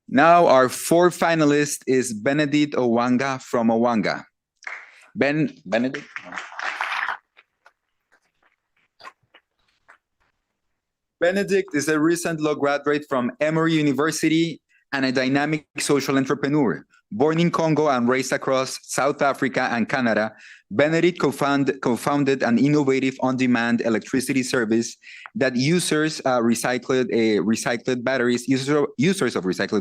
Now our fourth finalist is Benedict Owanga from Owanga. Benedict? Benedict is a recent law graduate from Emory University and a dynamic social entrepreneur. Born in Congo and raised across South Africa and Canada, Benedict co-founded an innovative on-demand electricity service that users of recycled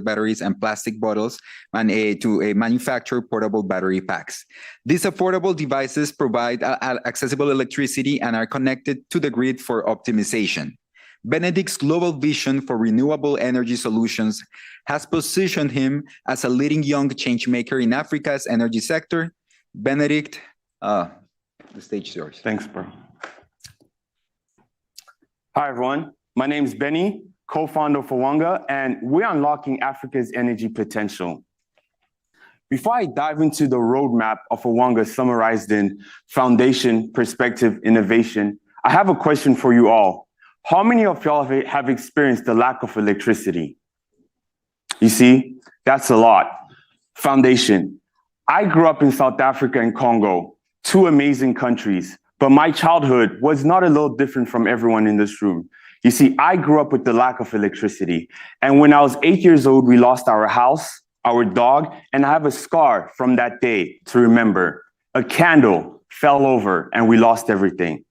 batteries and plastic bottles to manufacture portable battery packs. These affordable devices provide accessible electricity and are connected to the grid for optimization. Benedict's global vision for renewable energy solutions has positioned him as a leading young changemaker in Africa's energy sector. Benedict, the stage is yours. Thanks, bro. Hi, everyone. My name is Benny, co-founder of Owanga, and we're unlocking Africa's energy potential. Before I dive into the roadmap of Owanga summarized in Foundation, Perspective, Innovation, I have a question for you all. How many of y'all have experienced the lack of electricity? You see, that's a lot. Foundation. I grew up in South Africa and Congo, two amazing countries, but my childhood was not a little different from everyone in this room. You see, I grew up with the lack of electricity. And when I was 8 years old, we lost our house, our dog, and I have a scar from that day to remember. A candle fell over and we lost everything.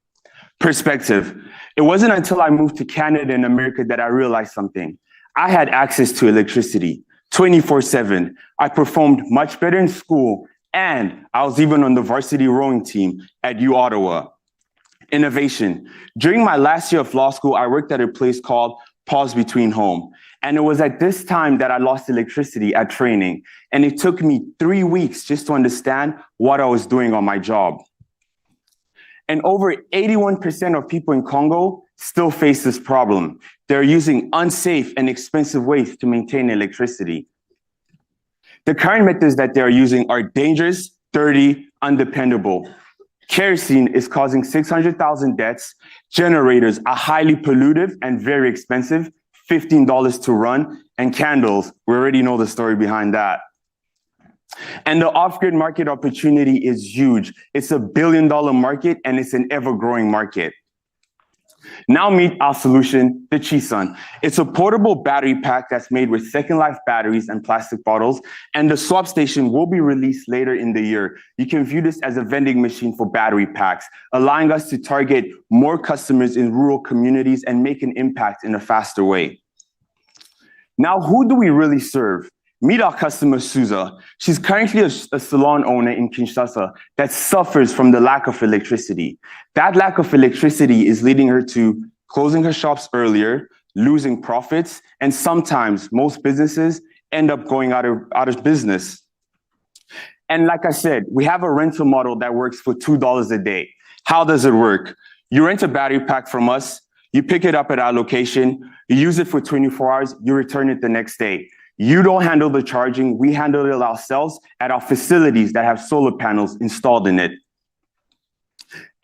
Perspective. It wasn't until I moved to Canada and America that I realized something. I had access to electricity 24/7. I performed much better in school, and I was even on the varsity rowing team at U Ottawa. Innovation. During my last year of law school, I worked at a place called Pause Between Home. And it was at this time that I lost electricity at training. And it took me 3 weeks just to understand what I was doing on my job. And over 81% of people in Congo still face this problem. They're using unsafe and expensive ways to maintain electricity. The current methods that they're using are dangerous, dirty, undependable. Kerosene is causing 600,000 deaths. Generators are highly pollutive and very expensive, $15 to run. And candles, we already know the story behind that. And the off-grid market opportunity is huge. It's $1 billion market, and it's an ever-growing market. Now meet our solution, the Chisun. It's a portable battery pack that's made with Second Life batteries and plastic bottles, and the swap station will be released later in the year. You can view this as a vending machine for battery packs, allowing us to target more customers in rural communities and make an impact in a faster way. Now, who do we really serve? Meet our customer, Suza. She's currently a salon owner in Kinshasa that suffers from the lack of electricity. That lack of electricity is leading her to closing her shops earlier, losing profits, and sometimes most businesses end up going out of business. And like I said, we have a rental model that works for $2 a day. How does it work? You rent a battery pack from us, you pick it up at our location, you use it for 24 hours, you return it the next day. You don't handle the charging, we handle it ourselves at our facilities that have solar panels installed in it.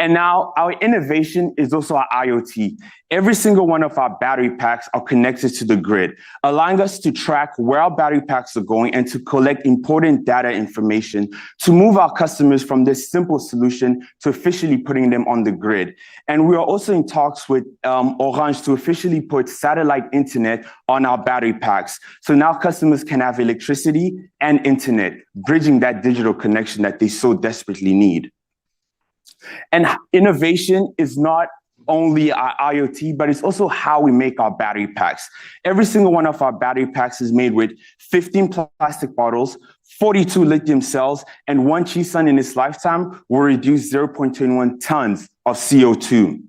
And now our innovation is also our IoT. Every single one of our battery packs are connected to the grid, allowing us to track where our battery packs are going and to collect important data information to move our customers from this simple solution to officially putting them on the grid. And we are also in talks with Orange to officially put satellite internet on our battery packs. So now customers can have electricity and internet, bridging that digital connection that they so desperately need. And innovation is not only our IoT, but it's also how we make our battery packs. Every single one of our battery packs is made with 15 plastic bottles, 42 lithium cells, and one Chisun in its lifetime will reduce 0.21 tons of CO2.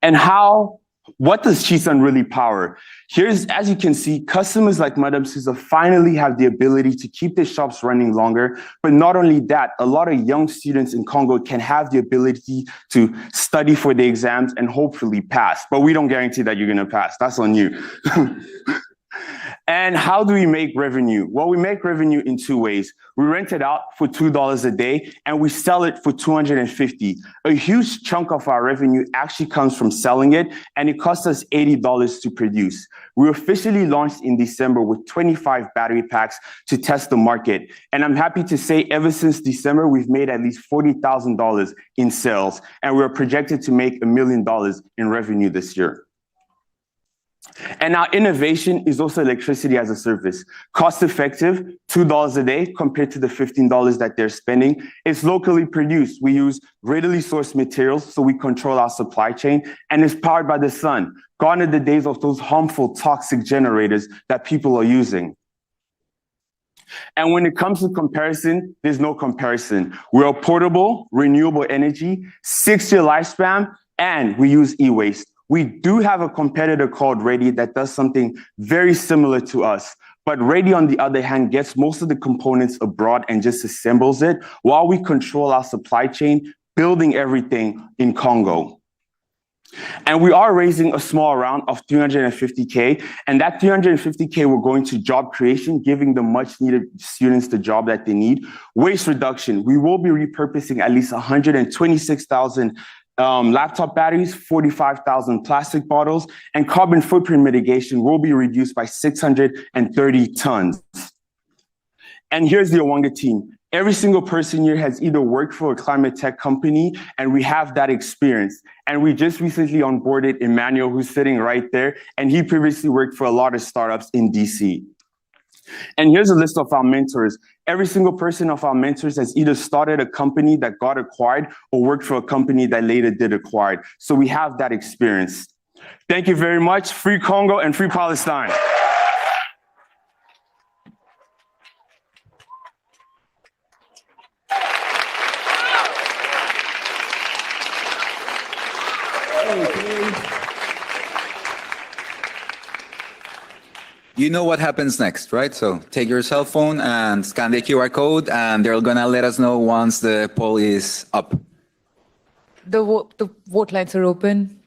And how What does Chisun really power? Here's, as you can see, customers like Madame Souza finally have the ability to keep their shops running longer. But not only that, a lot of young students in Congo can have the ability to study for the exams and hopefully pass. But we don't guarantee that you're going to pass. That's on you. And how do we make revenue? Well, we make revenue in two ways. We rent it out for $2 a day and we sell it for $250. A huge chunk of our revenue actually comes from selling it, and it costs us $80 to produce. We officially launched in December with 25 battery packs to test the market. And I'm happy to say ever since December, we've made at least $40,000 in sales, and we're projected to make $1 million in revenue this year. And our innovation is also electricity as a service. Cost effective, $2 a day compared to the $15 that they're spending. It's locally produced. We use readily sourced materials, so we control our supply chain, and it's powered by the sun. Gone are the days of those harmful, toxic generators that people are using. And when it comes to comparison, there's no comparison. We're portable, renewable energy, 6-year lifespan, and we use e-waste. We do have a competitor called Ready that does something very similar to us. But Ready, on the other hand, gets most of the components abroad and just assembles it while we control our supply chain, building everything in Congo. And we are raising a small round of $350K, and that $350K we're going to job creation, giving the much needed students the job that they need. Waste reduction, we will be repurposing at least 126,000 laptop batteries, 45,000 plastic bottles, and carbon footprint mitigation will be reduced by 630 tons. And here's the Owanga team. Every single person here has either worked for a climate tech company, and we have that experience. And we just recently onboarded Emmanuel, who's sitting right there, and he previously worked for a lot of startups in DC. And here's a list of our mentors. Every single person of our mentors has either started a company that got acquired or worked for a company that later did acquired. So we have that experience. Thank you very much. Free Congo and free Palestine. You know what happens next, right? So take your cell phone and scan the QR code, and they're gonna let us know once the poll is up. The vote lines are open.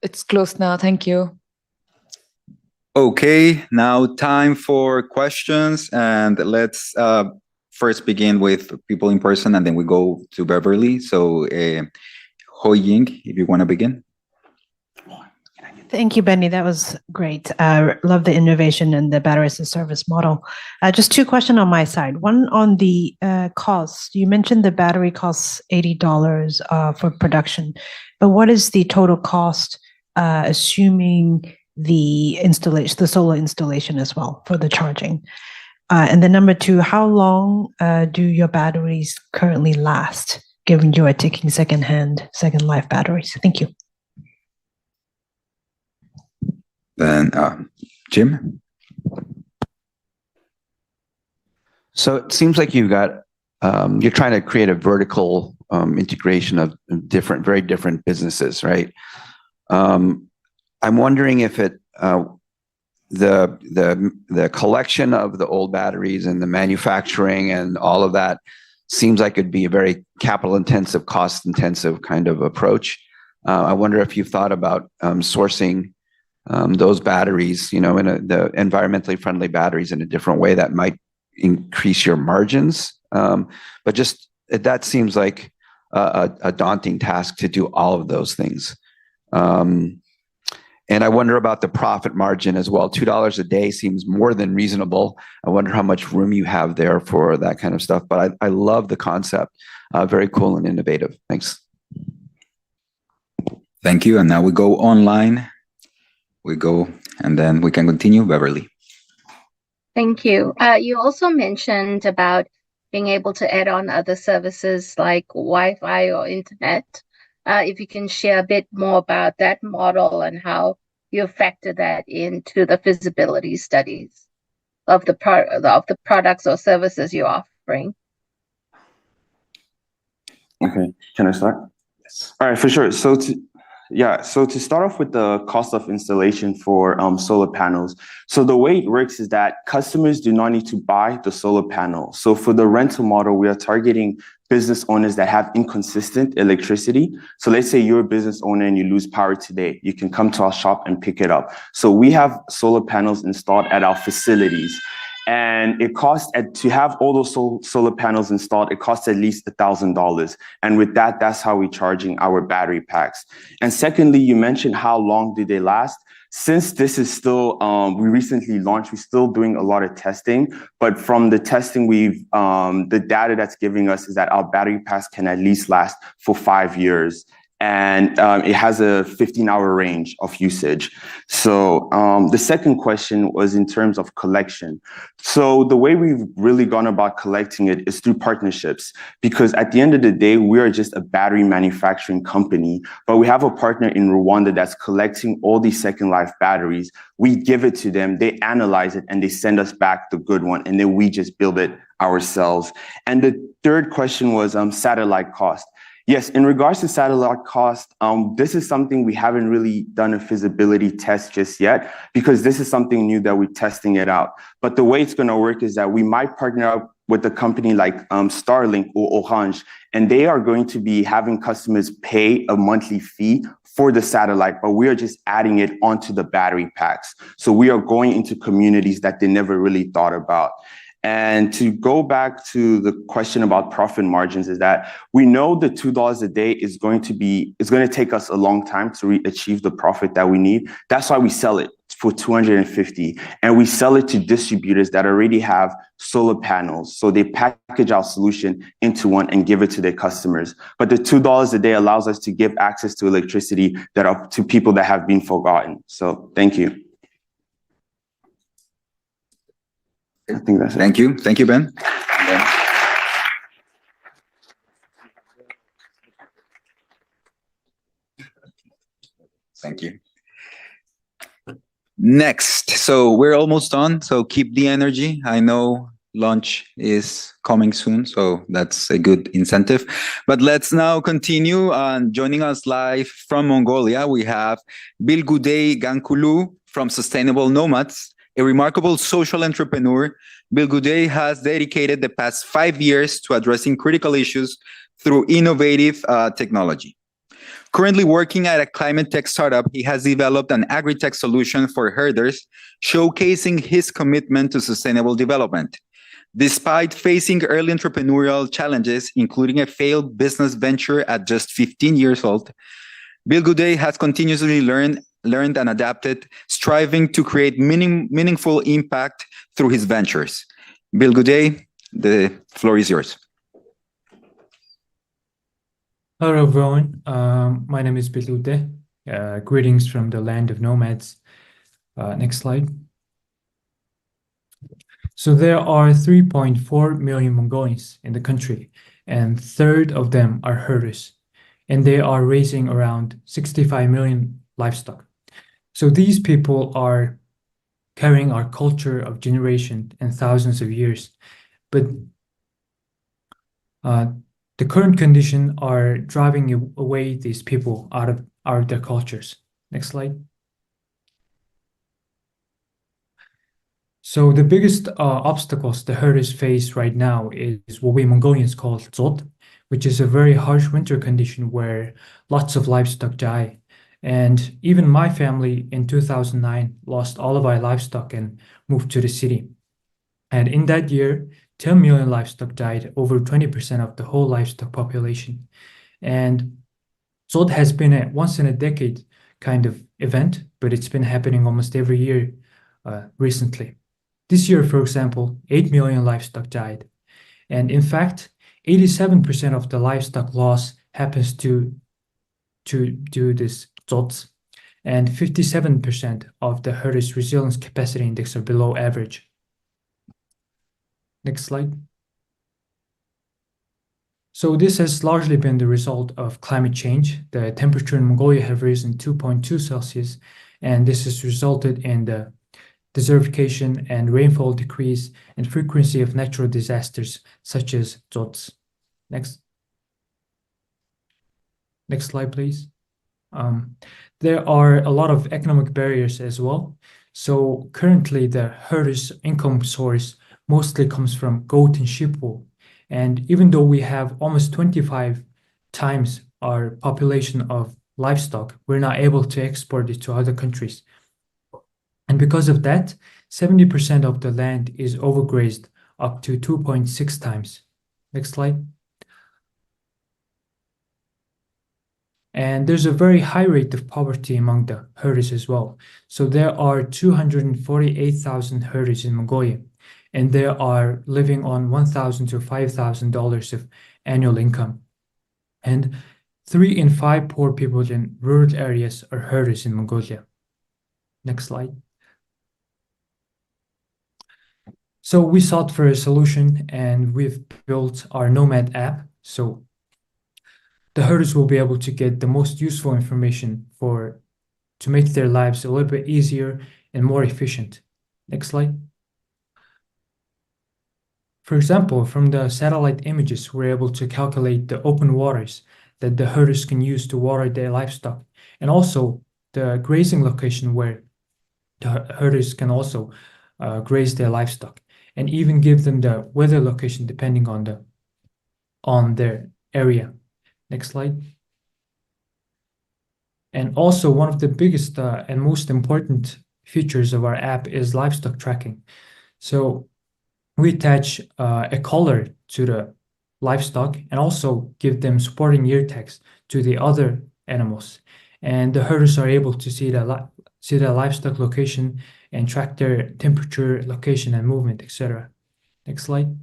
It's closed now. Thank you. Okay, now time for questions, and let's first begin with people in person, and then we go to Beverly. So, Ho Ying, if you want to begin. Thank you, Benny. That was great. Love the innovation and the battery as a service model. Just two questions on my side. One on the cost. You mentioned the battery costs $80 for production, but what is the total cost, assuming the installation, the solar installation as well for the charging? And then number two, how long do your batteries currently last, given you are taking second life batteries? Thank you. Then Jim. So it seems like you've got, you're trying to create a vertical integration of very different businesses, right? I'm wondering if the collection of the old batteries and the manufacturing and all of that seems like it'd be a very capital intensive, cost intensive kind of approach. I wonder if you've thought about sourcing those batteries, you know, the environmentally friendly batteries in a different way that might increase your margins. But just that seems like a daunting task to do all of those things. And I wonder about the profit margin as well. $2 a day seems more than reasonable. I wonder how much room you have there for that kind of stuff. But I love the concept. Very cool and innovative. Thanks. Thank you. And now we go online. We go, and then we can continue. Beverly. Thank you. You also mentioned about being able to add on other services like Wi-Fi or internet. If you can share a bit more about that model and how you factor that into the feasibility studies of the products or services you're offering. Okay, can I start? Yes. All right, for sure. So to start off with the cost of installation for solar panels. So the way it works is that customers do not need to buy the solar panel. So for the rental model, we are targeting business owners that have inconsistent electricity. So let's say you're a business owner and you lose power today. You can come to our shop and pick it up. So we have solar panels installed at our facilities. And it costs to have all those solar panels installed, it costs at least $1,000. And with that, that's how we're charging our battery packs. And secondly, you mentioned how long do they last? Since this is still, we recently launched, we're still doing a lot of testing, but from the testing the data that's giving us is that our battery packs can at least last for 5 years. And it has a 15-hour range of usage. So the second question was in terms of collection. So the way we've really gone about collecting it is through partnerships, because at the end of the day, we are just a battery manufacturing company, but we have a partner in Rwanda that's collecting all these second life batteries. We give it to them, they analyze it, and they send us back the good one, and then we just build it ourselves. And the third question was satellite cost. Yes, in regards to satellite cost, this is something we haven't really done a feasibility test just yet, because this is something new that we're testing it out. But the way it's going to work is that we might partner up with a company like Starlink or Orange, and they are going to be having customers pay a monthly fee for the satellite, but we are just adding it onto the battery packs. So we are going into communities that they never really thought about. And to go back to the question about profit margins is that we know the $2 a day is going to take us a long time to achieve the profit that we need. That's why we sell it for $250, and we sell it to distributors that already have solar panels. So they package our solution into one and give it to their customers. But the $2 a day allows us to give access to electricity to people that have been forgotten. So thank you. I think that's it. Thank you. Thank you, Ben. Thank you. Next. So we're almost done. So keep the energy. I know lunch is coming soon, so that's a good incentive. But let's now continue. Joining us live from Mongolia, we have Bilgudei Gankhulug from Sustainable Nomads, a remarkable social entrepreneur. Bilgudei has dedicated the past 5 years to addressing critical issues through innovative technology. Currently working at a climate tech startup, he has developed an agri-tech solution for herders, showcasing his commitment to sustainable development. Despite facing early entrepreneurial challenges, including a failed business venture at just 15 years old, Bilgudei has continuously learned and adapted, striving to create meaningful impact through his ventures. Bilgudei, the floor is yours. Hello, everyone. My name is Bilgudei. Greetings from the land of nomads. Next slide. So there are 3.4 million Mongolians in the country, and a third of them are herders, and they are raising around 65 million livestock. So these people are carrying our culture of generation and thousands of years, but the current condition are driving away these people out of their cultures. Next slide. So the biggest obstacles the herders face right now is what we Mongolians call zot, which is a very harsh winter condition where lots of livestock die. And even my family in 2009 lost all of our livestock and moved to the city. And in that year, 10 million livestock died, over 20% of the whole livestock population. And so it has been a once in a decade kind of event, but it's been happening almost every year recently. This year, for example, 8 million livestock died. And in fact, 87% of the livestock loss happens to this ZOTs, and 57% of the herders' resilience capacity index are below average. Next slide. So this has largely been the result of climate change. The temperature in Mongolia have risen 2.2 Celsius, and this has resulted in the desertification and rainfall decrease and frequency of natural disasters such as ZOTs. Next slide, please. There are a lot of economic barriers as well. So currently the herders' income source mostly comes from goat and sheep wool. And even though we have almost 25 times our population of livestock, we're not able to export it to other countries. And because of that, 70% of the land is overgrazed up to 2.6 times. Next slide. And there's a very high rate of poverty among the herders as well. So there are 248,000 herders in Mongolia, and they are living on $1,000 to $5,000 of annual income. And 3 in 5 poor people in rural areas are herders in Mongolia. Next slide. So we sought for a solution, and we've built our Nomad app. So the herders will be able to get the most useful information to make their lives a little bit easier and more efficient. Next slide. For example, from the satellite images, we're able to calculate the open waters that the herders can use to water their livestock, and also the grazing location where the herders can also graze their livestock, and even give them the weather location depending on their area. Next slide. And also one of the biggest and most important features of our app is livestock tracking. So we attach a collar to the livestock and also give them supporting ear tags to the other animals. And the herders are able to see the livestock location and track their temperature, location, and movement, etc. Next slide.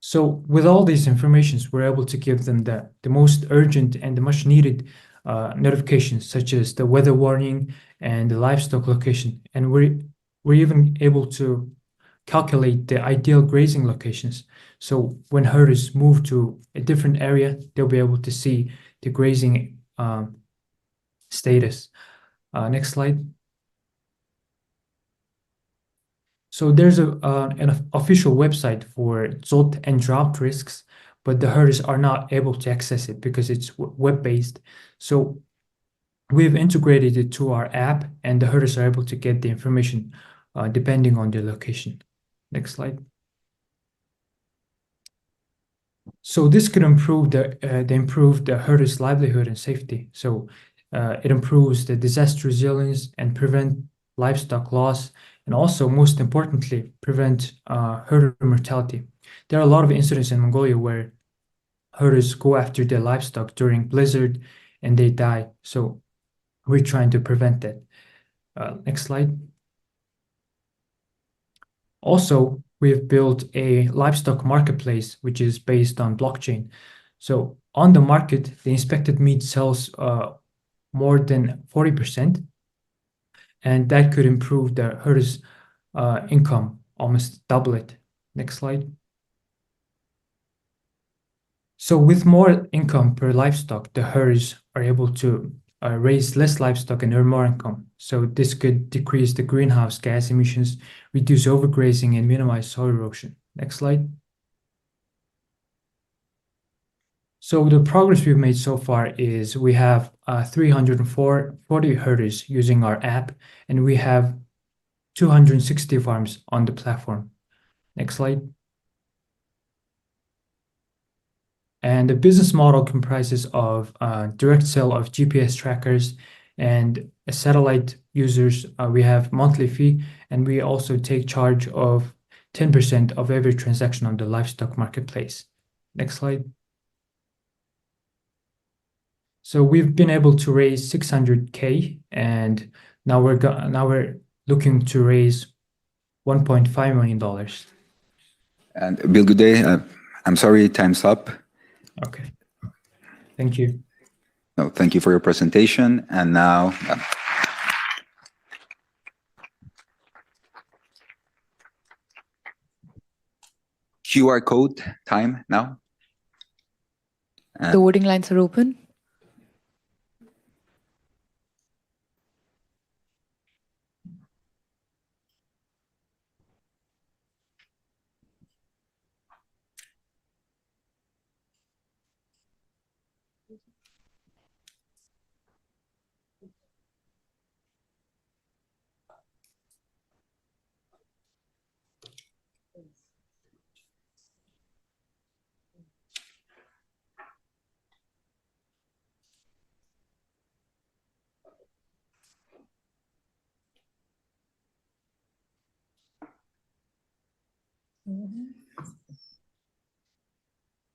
So with all these informations, we're able to give them the most urgent and the much needed notifications, such as the weather warning and the livestock location. And we're even able to calculate the ideal grazing locations. So when herders move to a different area, they'll be able to see the grazing status. Next slide. So there's an official website for ZOT and drought risks, but the herders are not able to access it because it's web-based. So we've integrated it to our app, and the herders are able to get the information depending on their location. Next slide. So this could improve the herders' livelihood and safety. So it improves the disaster resilience and prevent livestock loss, and also, most importantly, prevent herder mortality. There are a lot of incidents in Mongolia where herders go after their livestock during blizzard and they die. So we're trying to prevent that. Next slide. Also, we've built a livestock marketplace, which is based on blockchain. So on the market, the inspected meat sells more than 40%, and that could improve the herders' income, almost double it. Next slide. So with more income per livestock, the herders are able to raise less livestock and earn more income. So this could decrease the greenhouse gas emissions, reduce overgrazing, and minimize soil erosion. Next slide. So the progress we've made so far is we have 340 herders using our app, and we have 260 farms on the platform. Next slide. And the business model comprises of direct sale of GPS trackers and satellite users. We have monthly fee, and we also take charge of 10% of every transaction on the livestock marketplace. Next slide. So we've been able to raise 600K, and now we're looking to raise $1.5 million. And Bilgudei, I'm sorry, time's up. Okay. Thank you. No, thank you for your presentation. And now, QR code time now. The voting lines are open.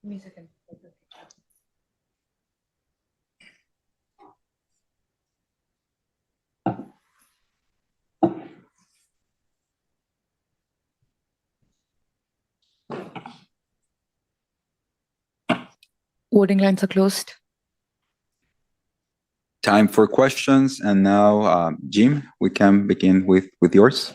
Give me a second. Voting lines are closed. Time for questions. And now, Jim, we can begin with yours.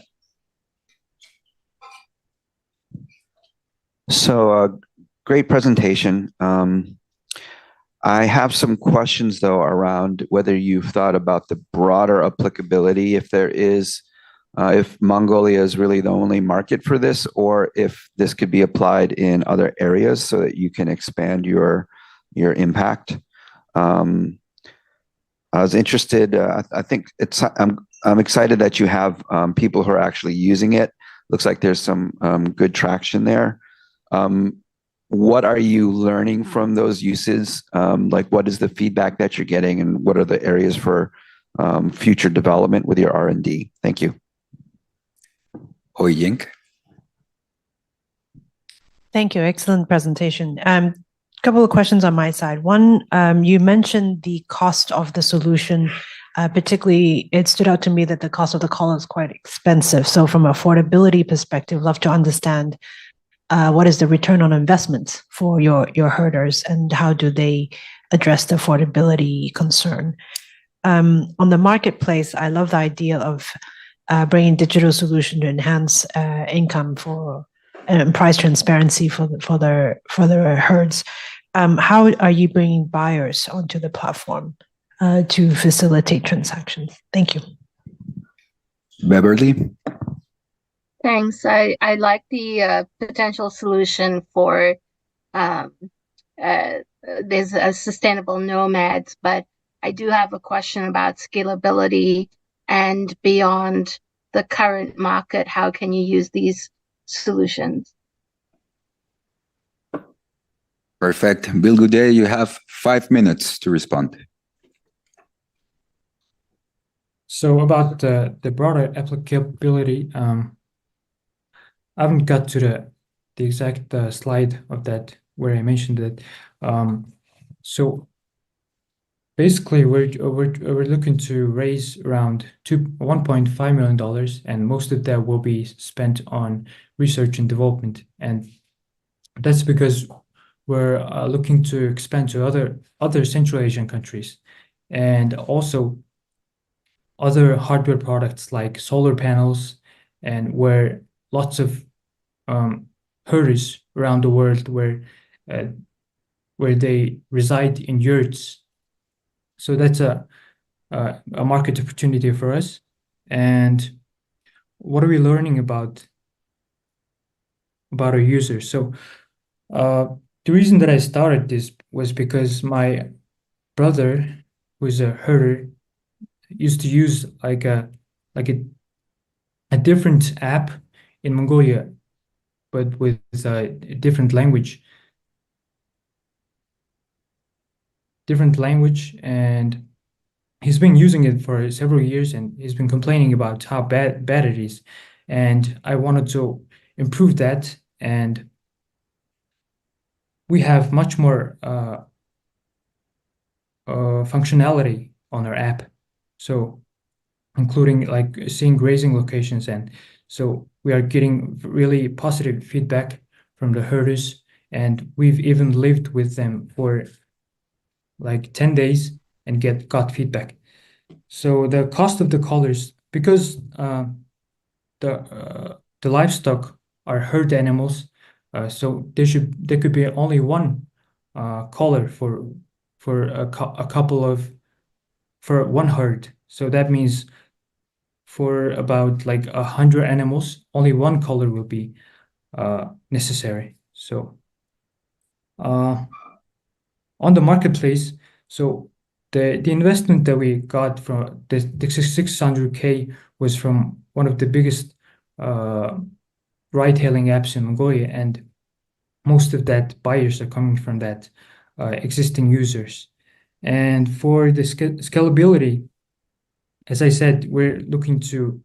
So, great presentation. I have some questions, though, around whether you've thought about the broader applicability, if Mongolia is really the only market for this, or if this could be applied in other areas so that you can expand your impact. I was interested. I think I'm excited that you have people who are actually using it. Looks like there's some good traction there. What are you learning from those uses? Like, what is the feedback that you're getting, and what are the areas for future development with your R&D? Thank you. Oyink. Thank you. Excellent presentation. Couple of questions on my side. One, you mentioned the cost of the solution. Particularly, it stood out to me that the cost of the collar is quite expensive. So from an affordability perspective, love to understand what is the return on investment for your herders, and how do they address the affordability concern? On the marketplace, I love the idea of bringing digital solution to enhance income for and price transparency for their herds. How are you bringing buyers onto the platform to facilitate transactions? Thank you. Beverly. Thanks. I like the potential solution for there's a sustainable nomads, but I do have a question about scalability and beyond the current market. How can you use these solutions? Perfect. Bilgudei, you have 5 minutes to respond. So about the broader applicability, I haven't got to the exact slide of that where I mentioned it. So basically, we're looking to raise around $1.5 million, and most of that will be spent on research and development. And that's because we're looking to expand to other Central Asian countries, and also other hardware products like solar panels, and where lots of herders around the world where they reside in yurts. So that's a market opportunity for us. And what are we learning about our users? So the reason that I started this was because my brother, who's a herder, used to use like a different app in Mongolia, but with a different language. different language, and he's been using it for several years, and he's been complaining about how bad it is. And I wanted to improve that, and we have much more functionality on our app. So including like seeing grazing locations, and so we are getting really positive feedback from the herders, and we've even lived with them for like 10 days and got feedback. So the cost of the collars, because the livestock are herd animals, so there could be only one collar for one herd. So that means for about like 100 animals, only one collar will be necessary. So on the marketplace, so the investment that we got from the 600K was from one of the biggest ride-hailing apps in Mongolia, and most of that buyers are coming from that existing users. And for the scalability, as I said, we're looking to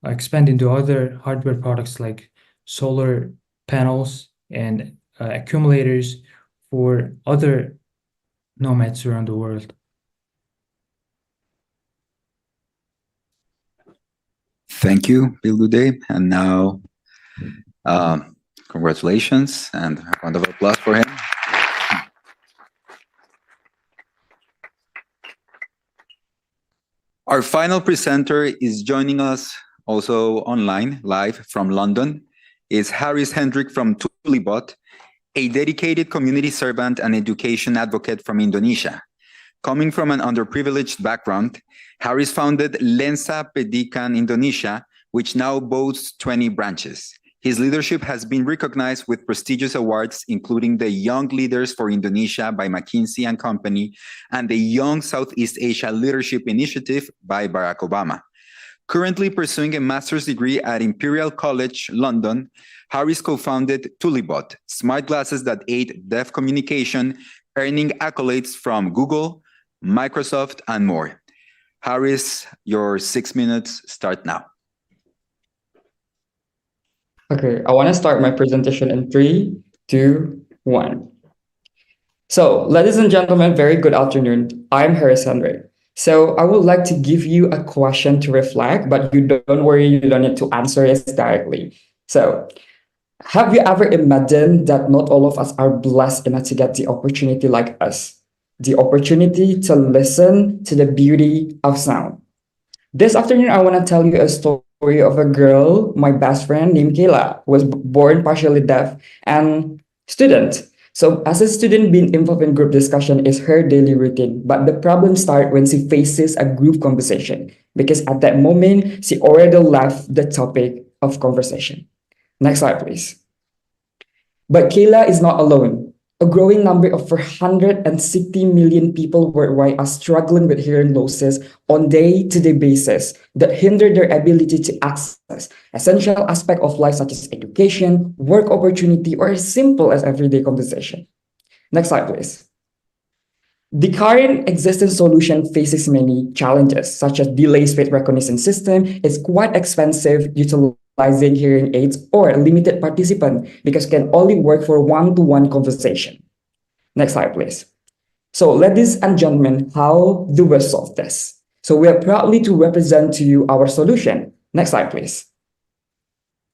expand into other hardware products like solar panels and accumulators for other nomads around the world. Thank you, Bilgudei. And now, congratulations and a round of applause for him. Our final presenter is joining us also online, live from London, is Hendrik from Tulibot, a dedicated community servant and education advocate from Indonesia. Coming from an underprivileged background, Haris founded Lensa Pendidikan Indonesia, which now boasts 20 branches. His leadership has been recognized with prestigious awards, including the Young Leaders for Indonesia by McKinsey & Company and the Young Southeast Asia Leadership Initiative by Barack Obama. Currently pursuing a master's degree at Imperial College, London, Haris co-founded Tulibot, smart glasses that aid deaf communication, earning accolades from Google, Microsoft, and more. Haris, your 6 minutes start now. Okay, I want to start my presentation in 3, 2, 1. So, ladies and gentlemen, very good afternoon. I'm Hendrik. So, I would like to give you a question to reflect, but you don't worry, you don't need to answer it directly. So, have you ever imagined that not all of us are blessed enough to get the opportunity like us? The opportunity to listen to the beauty of sound. This afternoon, I want to tell you a story of a girl, my best friend named Kayla, who was born partially deaf and student. So as a student, being involved in group discussion is her daily routine. But the problem starts when she faces a group conversation, because at that moment, she already left the topic of conversation. Next slide, please. But Kayla is not alone. A growing number of 460 million people worldwide are struggling with hearing losses on day-to-day basis that hinder their ability to access essential aspects of life such as education, work opportunity, or as simple as everyday conversation. Next slide, please. The current existing solution faces many challenges, such as delayed speech recognition system. It's quite expensive utilizing hearing aids or limited participant because can only work for one-to-one conversation. Next slide, please. So, ladies and gentlemen, how do we solve this? So, we are proudly to represent to you our solution. Next slide, please.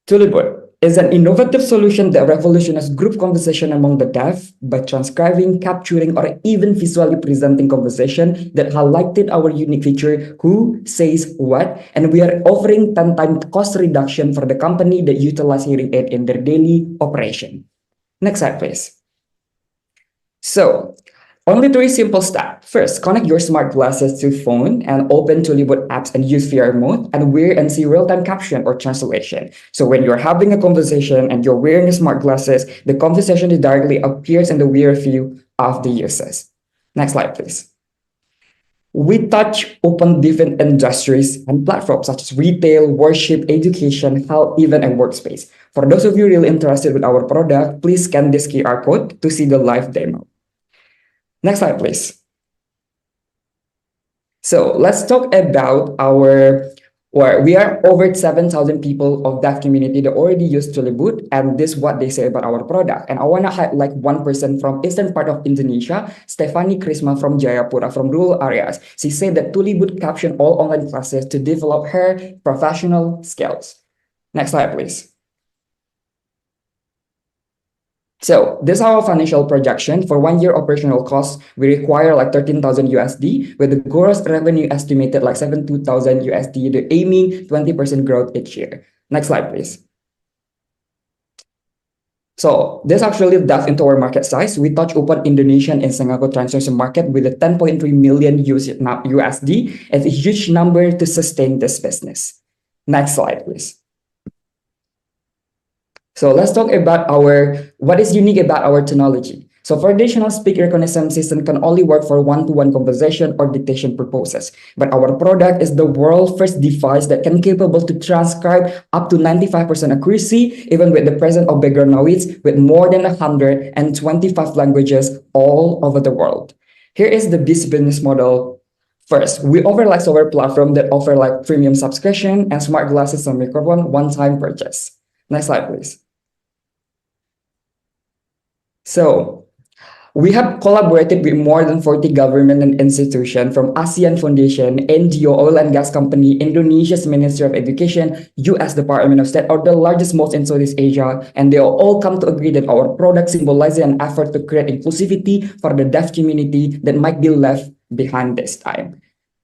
Tulibot is an innovative solution that revolutionizes group conversation among the deaf by transcribing, capturing, or even visually presenting conversation that highlighted our unique feature, who says what, and we are offering 10 times cost reduction for the company that utilize hearing aid in their daily operation. Next slide, please. So, only 3 simple steps. First, connect your smart glasses to phone and open Tulibot apps and use VR mode and wear and see real-time caption or translation. So when you're having a conversation and you're wearing the smart glasses, the conversation directly appears in the rear view of the users. Next slide, please. We touch upon different industries and platforms such as retail, worship, education, health, event, and workspace. For those of you really interested with our product, please scan this QR code to see the live demo. Next slide, please. So let's talk about we are over 7,000 people of that community that already use Tulibot, and this is what they say about our product. And I want to highlight one person from eastern part of Indonesia, Stefani Krisma from Jayapura, from rural areas. She said that Tulibot captioned all online classes to develop her professional skills. Next slide, please. So this is our financial projection. For 1 year operational costs, we require like 13,000 USD, with the gross revenue estimated like 72,000 USD, the aiming 20% growth each year. Next slide, please. So this actually delves into our market size. We touch upon Indonesian and Singapore transaction market with a 10.3 million USD. It's a huge number to sustain this business. Next slide, please. So let's talk about what is unique about our technology. So traditional speech recognition system can only work for one-to-one conversation or dictation purposes. But our product is the world's first device that can capable to transcribe up to 95% accuracy, even with the presence of background noise, with more than 125 languages all over the world. Here is the business model. First, we offer like software platform that offer like premium subscription and smart glasses and microphone one-time purchase. Next slide, please. So we have collaborated with more than 40 government and institutions, from ASEAN Foundation, NGO, Oil and Gas Company, Indonesia's Ministry of Education, US Department of State, or the largest most in Southeast Asia, and they all come to agree that our product symbolizes an effort to create inclusivity for the deaf community that might be left behind this time.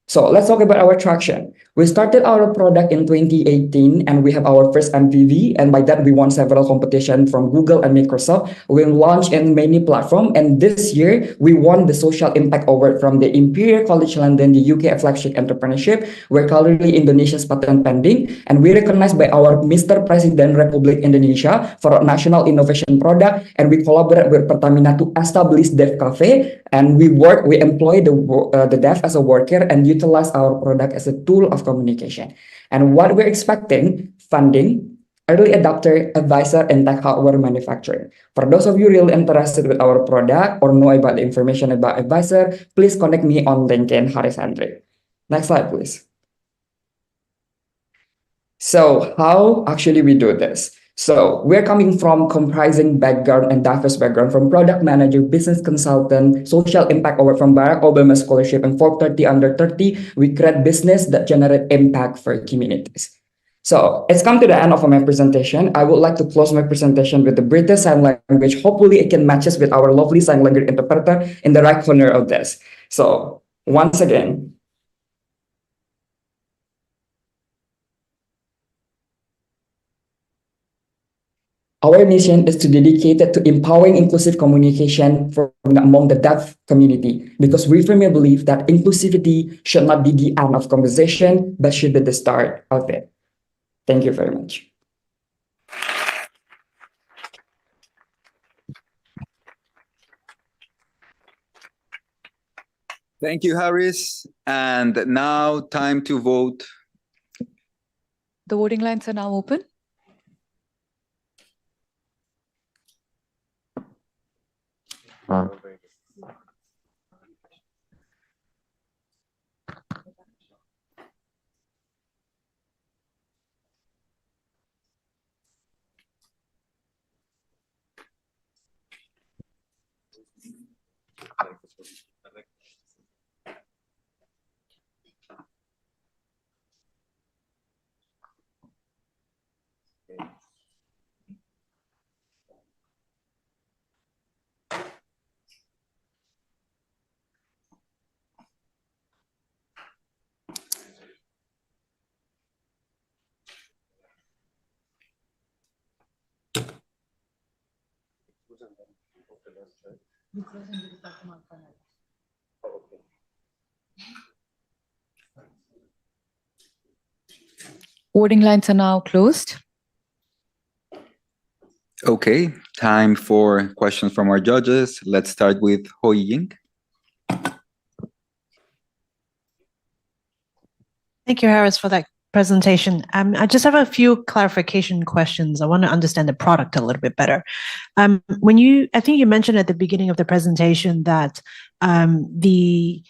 So let's talk about our traction. We started our product in 2018 and we have our first MVV, and by that we won several competitions from Google and Microsoft. We launched in many platforms, and this year we won the Social Impact Award from the Imperial College London, the UK Flagship Entrepreneurship. We're currently Indonesia's patent pending, and we recognized by our Mr. President Republic Indonesia for our national innovation product, and we collaborate with Pertamina to establish Dev Cafe, and we employ the deaf as a worker and utilize our product as a tool of communication. And what we're expecting: funding, early adopter, advisor, and tech hardware manufacturing. For those of you really interested with our product or know about the information about advisor, please contact me on LinkedIn, Hendrik. Next slide, please. So how actually we do this? So we're coming from comprising background and diverse background, from product manager, business consultant, social impact award from Barack Obama scholarship, and 430 under 30. We create business that generate impact for communities. So it's come to the end of my presentation. I would like to close my presentation with the British Sign Language. Hopefully it can matches with our lovely sign language interpreter in the right corner of this. So once again, our mission is to dedicate it to empowering inclusive communication among the deaf community, because we firmly believe that inclusivity should not be the end of conversation, but should be the start of it. Thank you very much. Thank you, Harris. And now time to vote. The voting lines are now open. Voting lines are now closed. Okay, time for questions from our judges. Let's start with Ho Ying. Thank you, Harris, for that presentation. I just have a few clarification questions. I want to understand the product a little bit better. I think you mentioned at the beginning of the presentation that the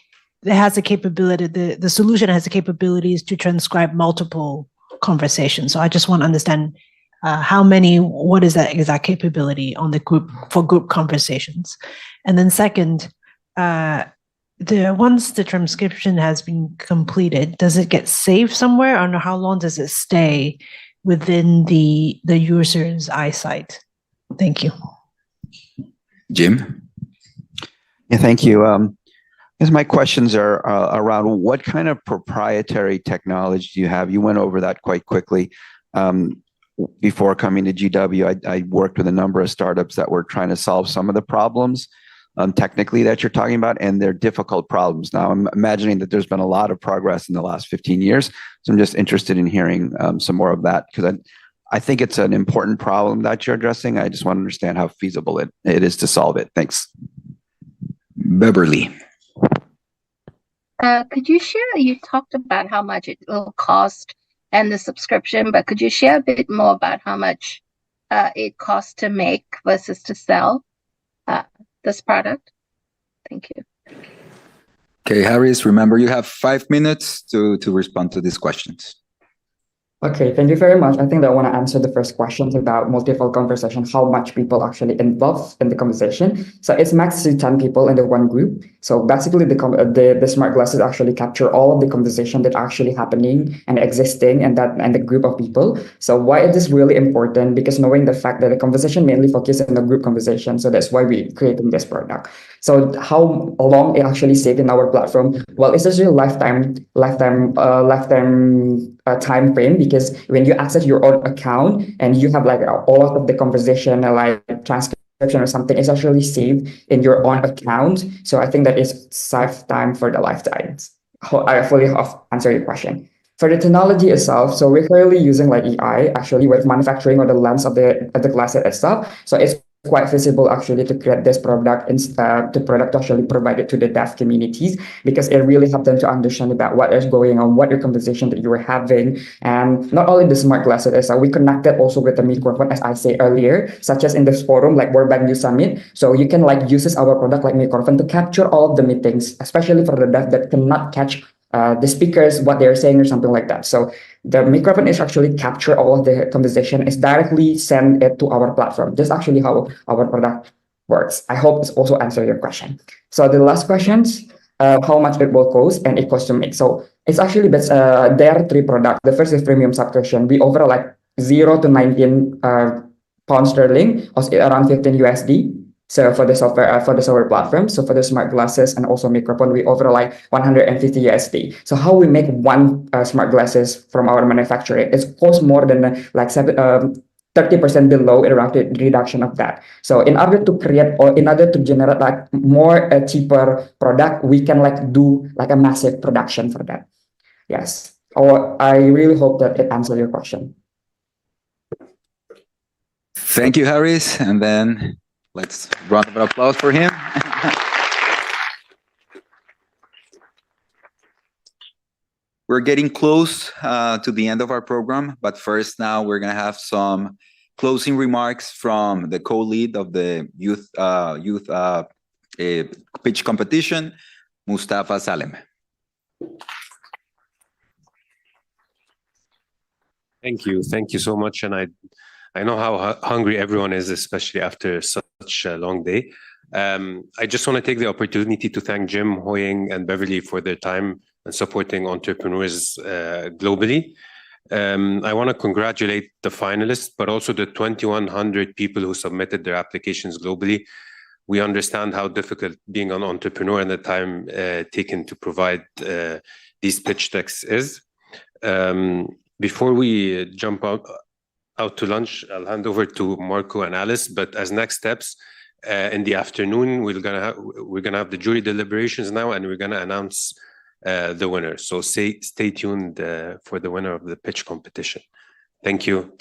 has a capability, the solution has the capabilities to transcribe multiple conversations. So I just want to understand what is that exact capability on the group conversations? And then second, once the transcription has been completed, does it get saved somewhere, or how long does it stay within the user's eyesight? Thank you. Jim? Yeah, thank you. I guess my questions are around what kind of proprietary technology do you have? You went over that quite quickly. Before coming to GW, I worked with a number of startups that were trying to solve some of the problems technically that you're talking about, and they're difficult problems. Now, I'm imagining that there's been a lot of progress in the last 15 years, so I'm just interested in hearing some more of that, because I think it's an important problem that you're addressing. I just want to understand how feasible it is to solve it. Thanks. Beverly. Could you share, you talked about how much it will cost and the subscription, but could you share a bit more about how much it costs to make versus to sell this product? Thank you. Okay, Harris, remember you have 5 minutes to respond to these questions. Okay, thank you very much. I think that I want to answer the first question about multiple conversation, how much people actually involved in the conversation. So it's max to 10 people in the one group. So basically the smart glasses actually capture all of the conversation that are actually happening and existing and the group of people. So why is this really important? Because knowing the fact that the conversation mainly focuses on the group conversation. So that's why we're creating this product. So how long it actually saved in our platform? Well, it's actually lifetime time frame, because when you access your own account and you have like all of the conversation like transcription or something, it's actually saved in your own account. So I think that is saved time for the lifetime. I fully answer your question. For the technology itself, so we're currently using like AI actually with manufacturing or the lens of the glasses itself. So it's quite feasible actually to create this product to actually provide it to the deaf communities, because it really helps them to understand about what is going on, what your conversation that you were having. And not only the smart glasses, we connected also with the microphone, as I said earlier, such as in this forum like World Bank Youth Summit. So you can like use our product like microphone to capture all of the meetings, especially for the deaf that cannot catch the speakers, what they're saying or something like that. So the microphone is actually capture all of the conversation, is directly send it to our platform. That's actually how our product works. I hope this also answers your question. So the last questions, how much it will cost and it costs to make. So it's actually there are 3 products. The first is premium subscription. We offer like 0 to 19 pounds sterling, or around 15 USD. So for the software platform, so for the smart glasses and also microphone, we offer like 150 USD. So how we make one smart glasses from our manufacturer, it costs more than like 30% below around the reduction of that. So in order to create or in order to generate like more cheaper product, we can like do like a massive production for that. Yes. Or I really hope that it answers your question. Thank you, Harris. And then let's round of applause for him. We're getting close to the end of our program, but first now we're going to have some closing remarks from the co-lead of the youth pitch competition, Mustafa Salem. Thank you so much, and I know how hungry everyone is, especially after such a long day. I just want to take the opportunity to thank Jim, Hoying, and Beverly for their time and supporting entrepreneurs globally. I want to congratulate the finalists, but also the 2,100 people who submitted their applications globally. We understand how difficult being an entrepreneur and the time taken to provide these pitch decks is. Before we jump out to lunch, I'll hand over to Marco and Alice. But as next steps, in the afternoon, we're gonna have the jury deliberations now, and we're gonna announce the winner. So stay tuned for the winner of the pitch competition. Thank you.